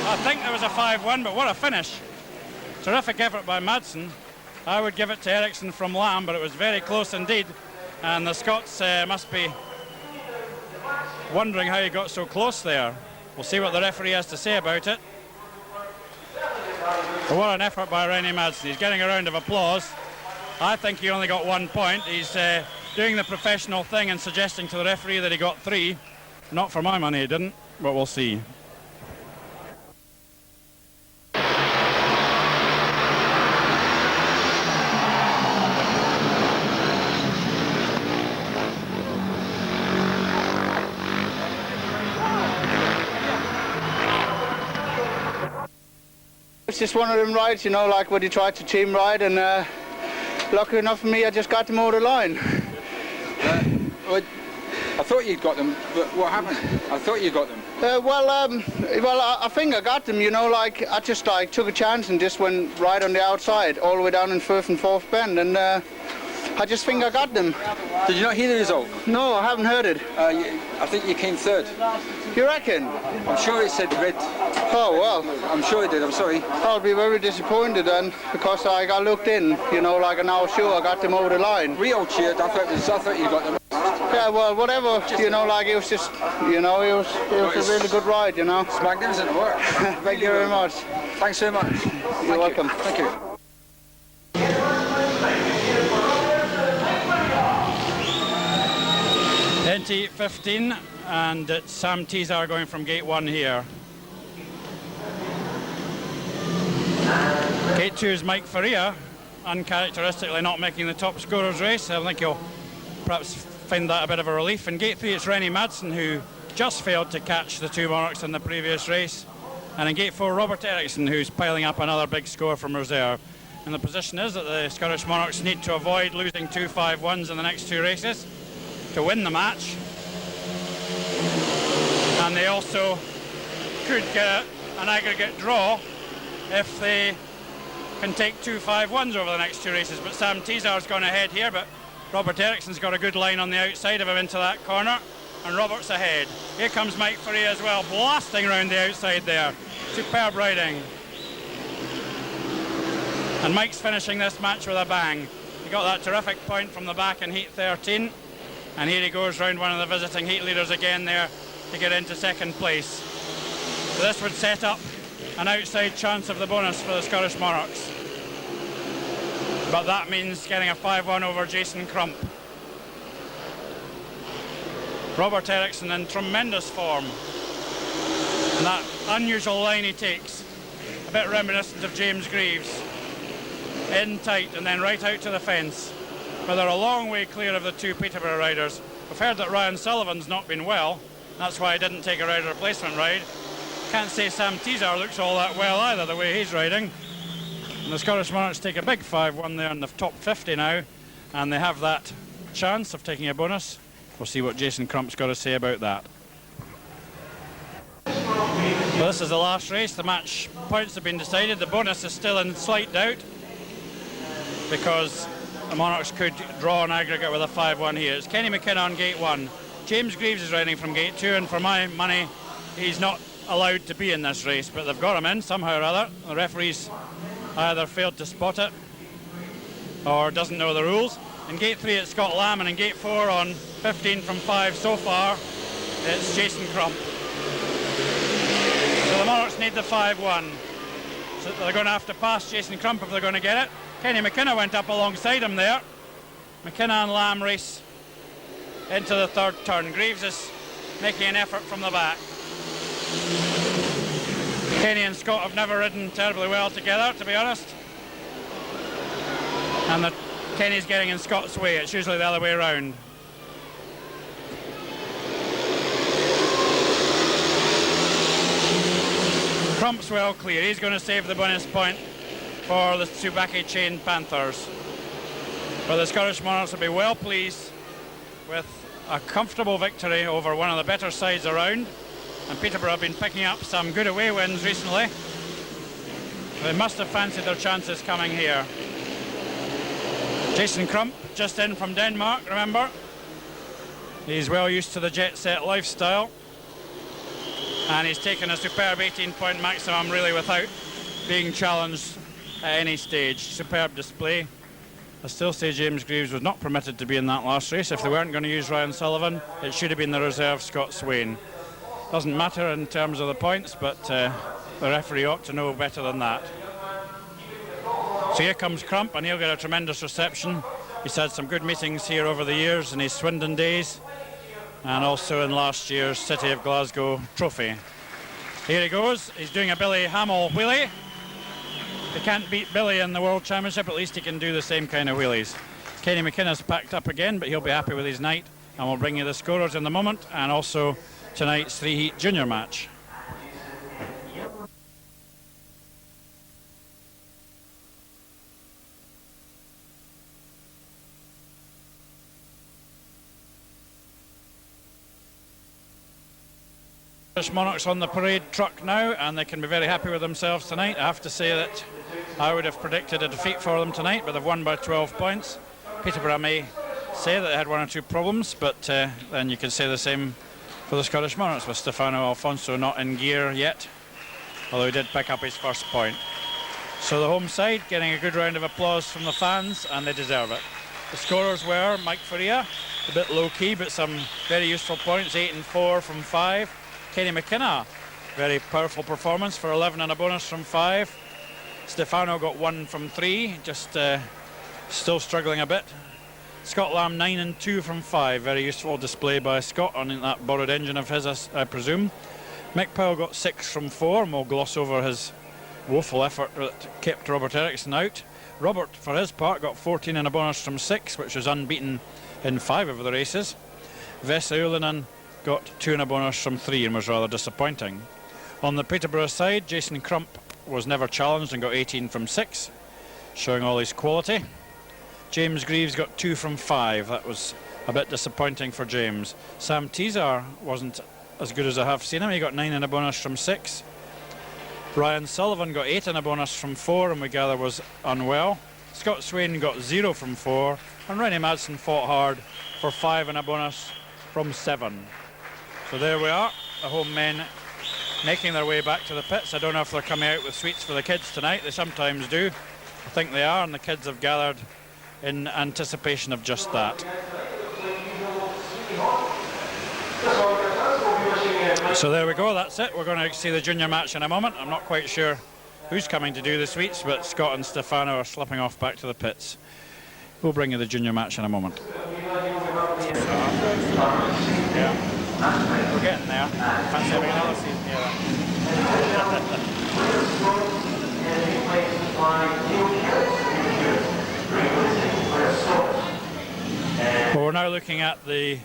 I think there was a 5-1, but what a finish. Terrific effort by Madsen. I would give it to Ericsson from Lamb, but it was very close indeed. And the Scots must be wondering how he got so close there. We'll see what the referee has to say about it. But what an effort by Rennie Madsen. He's getting a round of applause. I think he only got 1 point. He's doing the professional thing and suggesting to the referee that he got 3. Not for my money, he didn't, but we'll see. It's just one of them rides, you know, like when you try to team ride, and lucky enough for me, I just got them over the line. I thought you'd got them, but what happened? I thought you got them. I think I got them, you know, like I just took a chance and just went right on the outside, all the way down in first and fourth bend, and I just think I got them. Did you not hear the result? No, I haven't heard it. I think you came third. You reckon? I'm sure it said red. Oh, well. I'm sure it did, I'm sorry. I'll be very disappointed then, because I looked in, you know, like, and I was sure I got them over the line. We all cheered, I thought you got them. Yeah, well, whatever, you know, like, it was just, you know, it was a really good ride, you know. It's magnificent work. Thank you very much. Thanks very much. You're welcome. Thank you. 20-15, and it's Sam Teasar going from gate 1 here. Gate 2 is Mike Faria, uncharacteristically not making the top scorers race. I think you'll perhaps find that a bit of a relief. In gate 3 it's Rennie Madsen, who just failed to catch the two Monarchs in the previous race. And in gate 4 Robert Ericsson, who's piling up another big score from reserve. And the position is that the Scottish Monarchs need to avoid losing 2 5-1s in the next 2 races to win the match, and they also could get an aggregate draw if they can take 2 5-1s over the next 2 races. But Sam Teasar's gone ahead here, but Robert Ericsson's got a good line on the outside of him into that corner, and Robert's ahead. Here comes Mike Faria as well, blasting around the outside there. Superb riding. And Mike's finishing this match with a bang. He got that terrific point from the back in heat 13. And here he goes round one of the visiting heat leaders again there to get into second place. So this would set up an outside chance of the bonus for the Scottish Monarchs. But that means getting a 5-1 over Jason Crump. Robert Ericsson in tremendous form. And that unusual line he takes, a bit reminiscent of James Greaves. In tight and then right out to the fence. But they're a long way clear of the two Peterborough riders. We've heard that Ryan Sullivan's not been well. That's why he didn't take a rider replacement ride. Can't say Sam Teasar looks all that well either, the way he's riding. And the Scottish Monarchs take a big 5-1 there in the top 50 now, and they have that chance of taking a bonus. We'll see what Jason Crump's got to say about that. Well, this is the last race. The match points have been decided. The bonus is still in slight doubt because the Monarchs could draw an aggregate with a 5-1 here. It's Kenny McKenna on gate 1. James Greaves is riding from gate 2, and for my money, he's not allowed to be in this race, but they've got him in somehow or other. The referee's either failed to spot it or doesn't know the rules. In gate 3 it's Scott Lamb, and in gate 4 on 15 from 5 so far, it's Jason Crump. So the Monarchs need the 5-1. So they're going to have to pass Jason Crump if they're going to get it. Kenny McKenna went up alongside him there. McKenna and Lamb race into the third turn. Greaves is making an effort from the back. Kenny and Scott have never ridden terribly well together, to be honest. And Kenny's getting in Scott's way. It's usually the other way around. Crump's well clear. He's going to save the bonus point for the Tsubaki Chain Panthers. But the Scottish Monarchs will be well pleased with a comfortable victory over one of the better sides around. And Peterborough have been picking up some good away wins recently. They must have fancied their chances coming here. Jason Crump, just in from Denmark, remember? He's well used to the jet-set lifestyle. And he's taken a superb 18-point maximum really without being challenged at any stage. Superb display. I still say James Greaves was not permitted to be in that last race. If they weren't going to use Ryan Sullivan, it should have been the reserve Scott Swain. Doesn't matter in terms of the points, but the referee ought to know better than that. So here comes Crump, and he'll get a tremendous reception. He's had some good meetings here over the years in his Swindon days, and also in last year's City of Glasgow trophy. Here he goes. He's doing a Billy Hamill wheelie. He can't beat Billy in the World Championship, at least he can do the same kind of wheelies. Kenny McKinnon packed up again, but he'll be happy with his night, and we'll bring you the scorers in the moment, and also tonight's three-heat junior match. Monarchs on the parade truck now, and they can be very happy with themselves tonight. I have to say that I would have predicted a defeat for them tonight, but they've won by 12 points. Peterborough may say that they had one or two problems, but then you can say the same for the Scottish Monarchs, with Stefano Alfonso not in gear yet, although he did pick up his first point. So the home side getting a good round of applause from the fans, and they deserve it. The scorers were Mike Faria, a bit low-key, but some very useful points, 8 and 4 from 5. Kenny McKinnon, very powerful performance for 11 and a bonus from 5. Stefano got 1 from 3, just still struggling a bit. Scott Lamb 9 and 2 from 5, very useful display by Scott on that borrowed engine of his, I presume. Mick Powell got 6 from 4, and we'll gloss over his woeful effort that kept Robert Eriksson out. Robert, for his part, got 14 and a bonus from 6, which was unbeaten in 5 of the races. Vesa Ullinen got 2 and a bonus from 3 and was rather disappointing. On the Peterborough side, Jason Crump was never challenged and got 18 from 6, showing all his quality. James Greaves got 2 from 5. That was a bit disappointing for James. Sam Teasar wasn't as good as I have seen him. He got 9 and a bonus from 6. Ryan Sullivan got 8 and a bonus from 4, and we gather was unwell. Scott Swain got 0 from 4, and Rennie Madsen fought hard for 5 and a bonus from 7. So there we are, the home men making their way back to the pits. I don't know if they're coming out with sweets for the kids tonight. They sometimes do. I think they are, and the kids have gathered in anticipation of just that. So there we go, that's it. We're going to see the junior match in a moment. I'm not quite sure who's coming to do the sweets, but Scott and Stefano are slipping off back to the pits. We'll bring you the junior match in a moment. Yeah. We're getting there. Fancy having another season here. Well, we're now looking at the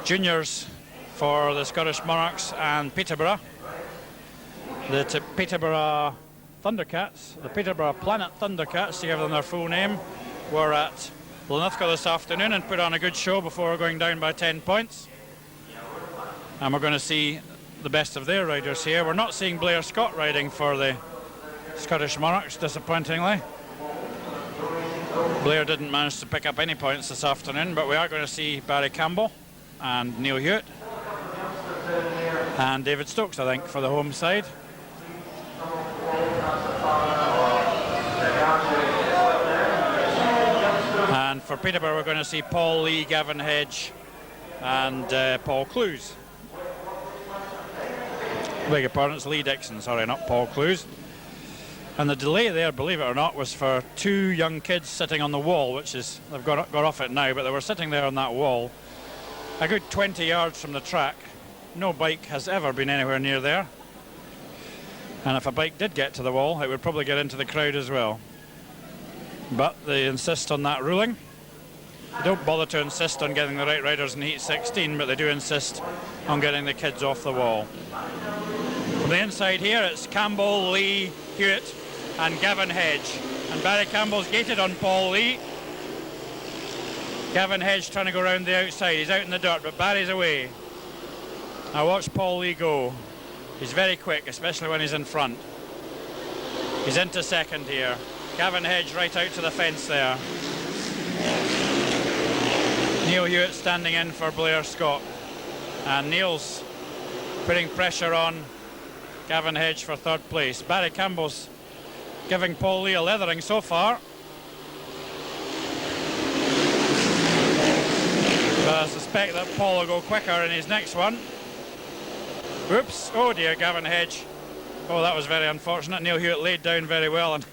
juniors for the Scottish Monarchs and Peterborough. The Peterborough Thundercats, the Peterborough Planet Thundercats, to give them their full name, were at Linlithgow this afternoon and put on a good show before going down by 10 points. And we're going to see the best of their riders here. We're not seeing Blair Scott riding for the Scottish Monarchs, disappointingly. Blair didn't manage to pick up any points this afternoon, but we are going to see Barry Campbell and Neil Hewitt and David Stokes, I think, for the home side. And for Peterborough, we're going to see Paul Lee, Gavin Hedge and Paul Clues. I beg your pardon, it's Lee Dixon, sorry, not Paul Clues. And the delay there, believe it or not, was for 2 young kids sitting on the wall, which is, they've got off it now, but they were sitting there on that wall a good 20 yards from the track. No bike has ever been anywhere near there. And if a bike did get to the wall, it would probably get into the crowd as well. But they insist on that ruling. They don't bother to insist on getting the right riders in Heat 16, but they do insist on getting the kids off the wall. From the inside here, it's Campbell, Lee, Hewitt and Gavin Hedge. And Barry Campbell's gated on Paul Lee. Gavin Hedge trying to go around the outside. He's out in the dirt, but Barry's away. Now watch Paul Lee go. He's very quick, especially when he's in front. He's into second here. Gavin Hedge right out to the fence there. Neil Hewitt standing in for Blair Scott. And Neil's putting pressure on Gavin Hedge for third place. Barry Campbell's giving Paul Lee a leathering so far. But I suspect that Paul will go quicker in his next one. Oops, oh dear, Gavin Hedge. Oh, that was very unfortunate. Neil Hewitt laid down very well and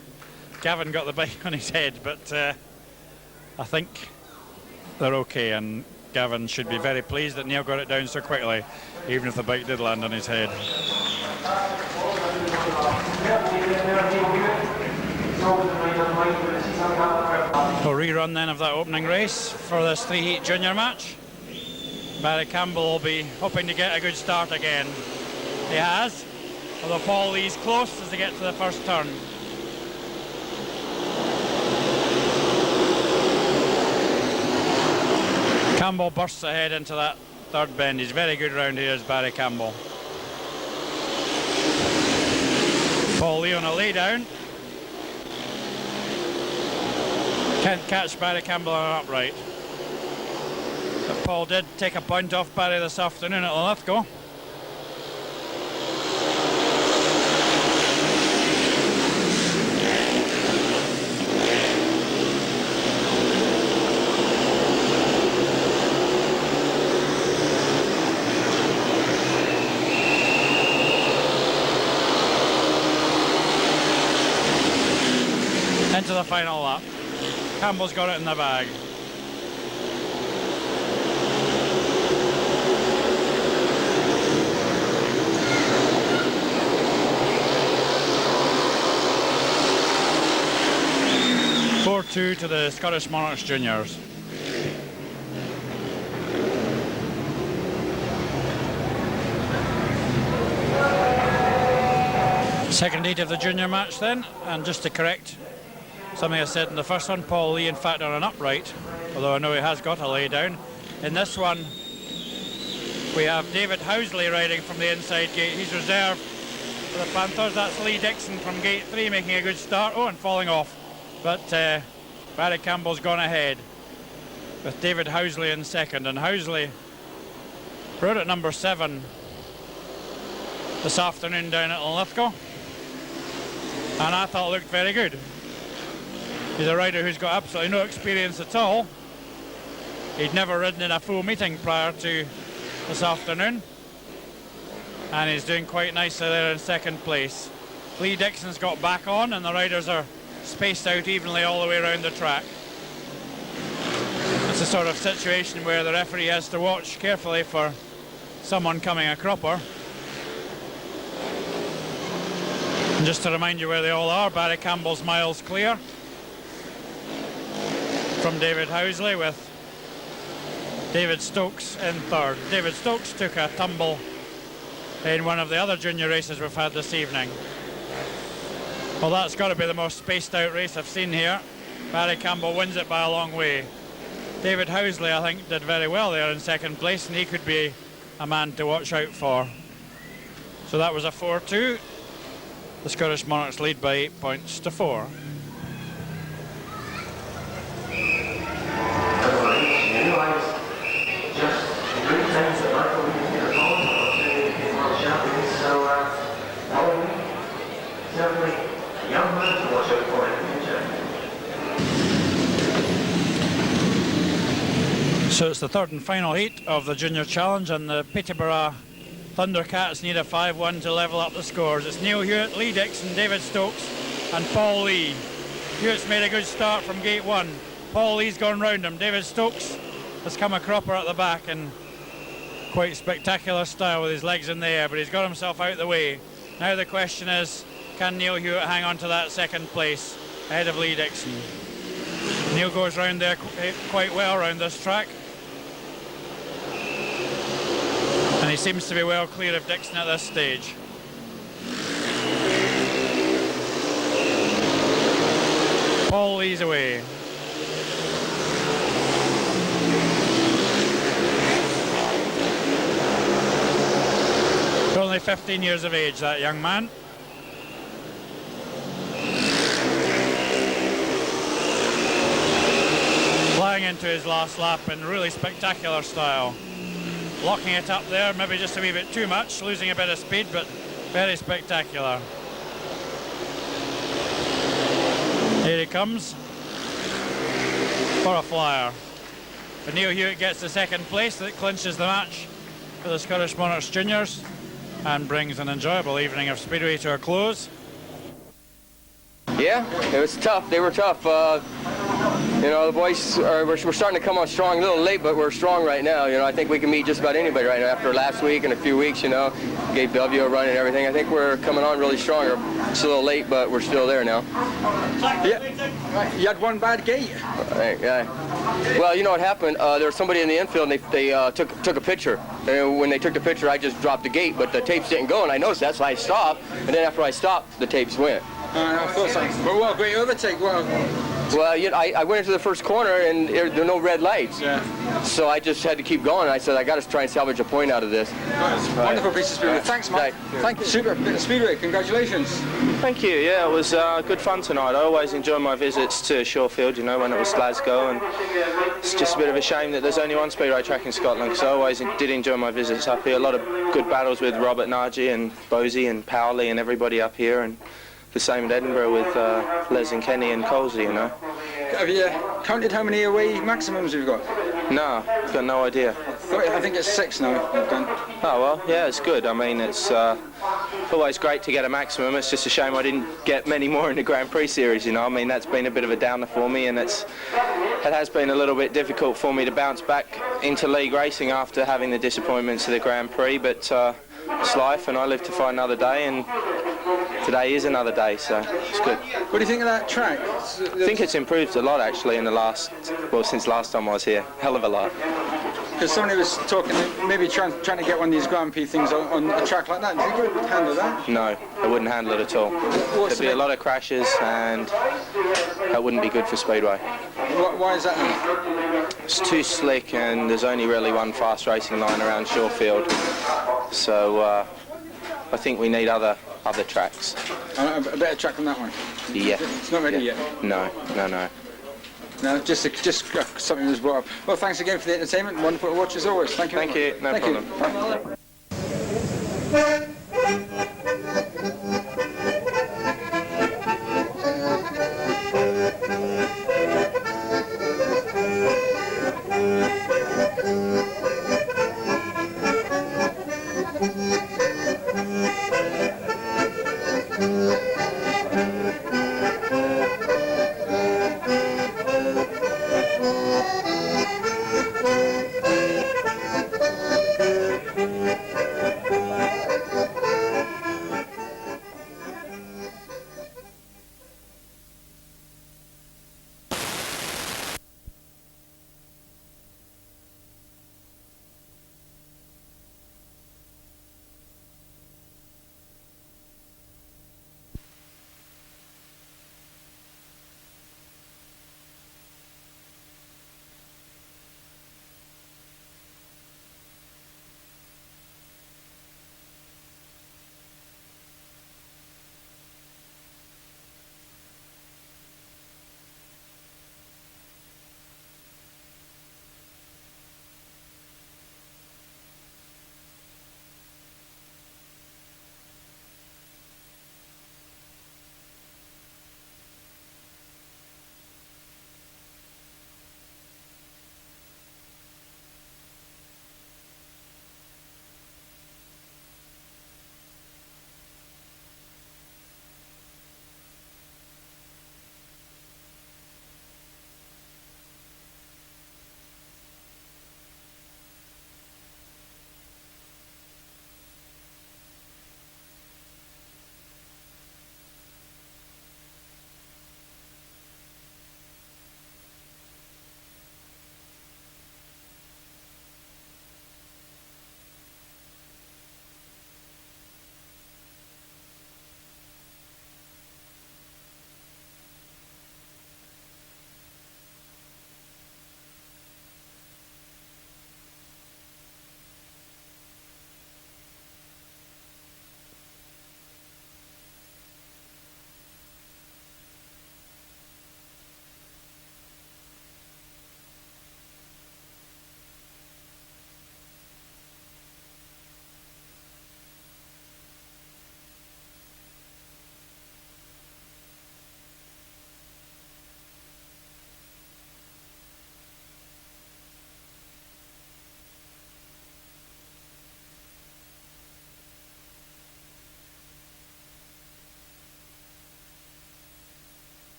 Gavin got the bike on his head, but I think they're okay, and Gavin should be very pleased that Neil got it down so quickly, even if the bike did land on his head. A rerun then of that opening race for this three-heat junior match. Barry Campbell will be hoping to get a good start again. He has, although Paul Lee's close as they get to the first turn. Campbell bursts ahead into that third bend. He's very good round here, is Barry Campbell. Paul Lee on a lay down. Can't catch Barry Campbell on an upright. But Paul did take a point off Barry this afternoon at Linlithgow. Into the final lap. Campbell's got it in the bag. (4-2) to the Scottish Monarchs Juniors. Second heat of the junior match then, and just to correct something I said in the first one, Paul Lee in fact on an upright, although I know he has got a lay down. In this one we have David Housley riding from the inside gate. He's reserved for the Panthers. That's Lee Dixon from gate 3 making a good start. Oh, and falling off. But Barry Campbell's gone ahead with David Housley in second, and Housley rode at number 7 this afternoon down at Linlithgow, and I thought looked very good. He's a rider who's got absolutely no experience at all. He'd never ridden in a full meeting prior to this afternoon, and he's doing quite nicely there in second place. Lee Dixon's got back on, and the riders are spaced out evenly all the way around the track. It's a sort of situation where the referee has to watch carefully for someone coming a cropper. And just to remind you where they all are, Barry Campbell's miles clear from David Housley, with David Stokes in third. David Stokes took a tumble in one of the other junior races we've had this evening. Well, that's got to be the most spaced out race I've seen here. Barry Campbell wins it by a long way. David Housley, I think, did very well there in second place, and he could be a man to watch out for. So that was a 4-2. The Scottish Monarchs lead by 8 points to 4. So it's the third and final heat of the Junior Challenge, and the Peterborough Thundercats need a 5-1 to level up the scores. It's Neil Hewitt, Lee Dixon, David Stokes and Paul Lee. Hewitt's made a good start from gate 1. Paul Lee's gone round him. David Stokes has come a cropper at the back in quite spectacular style with his legs in the air, but he's got himself out the way. Now the question is, can Neil Hewitt hang on to that second place ahead of Lee Dixon? Neil goes round there quite well around this track. And he seems to be well clear of Dixon at this stage. Paul Lee's away. Only 15 years of age, that young man. Flying into his last lap in really spectacular style. Locking it up there, maybe just a wee bit too much, losing a bit of speed, but very spectacular. Here he comes for a flyer. But Neil Hewitt gets the second place that clinches the match for the Scottish Monarchs Juniors and brings an enjoyable evening of Speedway to a close. Yeah, it was tough. They were tough. You know, the boys we're starting to come on strong, a little late, but we're strong right now. You know, I think we can meet just about anybody right now after last week and a few weeks, you know. Gave W a run and everything. I think we're coming on really strong. It's a little late, but we're still there now. Yeah, you had one bad gate. Right, yeah. Well, you know what happened? There was somebody in the infield, and they took a picture. And when they took the picture, I just dropped the gate, but the tapes didn't go, and I noticed that, so I stopped. And then after I stopped, the tapes went. I thought so. But what a great overtake. Well, you know, I went into the first corner and there were no red lights. Yeah. So I just had to keep going. I said, I got to try and salvage a point out of this. Wonderful piece of Speedway. Thanks, Mike. Thank you. Super bit of Speedway. Congratulations. Thank you. Yeah, it was good fun tonight. I always enjoy my visits to Shorefield, you know, when it was Glasgow, and it's just a bit of a shame that there's only one speedway track in Scotland, because I always did enjoy my visits up here. A lot of good battles with Robert Nagy and Bosey and Powley and everybody up here, and the same at Edinburgh with Les and Kenny and Colsey, you know. Have you counted how many away maximums you've got? No, got no idea. I think it's 6 now you've done. Oh, well, yeah, it's good. I mean, it's always great to get a maximum. It's just a shame I didn't get many more in the Grand Prix series, you know. I mean, that's been a bit of a downer for me, and it has been a little bit difficult for me to bounce back into league racing after having the disappointments of the Grand Prix, but it's life, and I live to fight another day, and today is another day, so it's good. What do you think of that track? I think it's improved a lot, actually, in the since last time I was here. Hell of a lot. Because somebody was talking, maybe trying to get one of these Grand Prix things on a track like that. Do you think you would handle that? No, I wouldn't handle it at all. There'd be a lot of crashes, and that wouldn't be good for Speedway. Why is that? It's too slick, and there's only really one fast racing line around Shorefield. So I think we need other tracks. A better track than that one? Yeah. It's not ready yet? No. No, just something that was brought up. Well, thanks again for the entertainment. Wonderful to watch as always. Thank you. Thank you. No problem. You.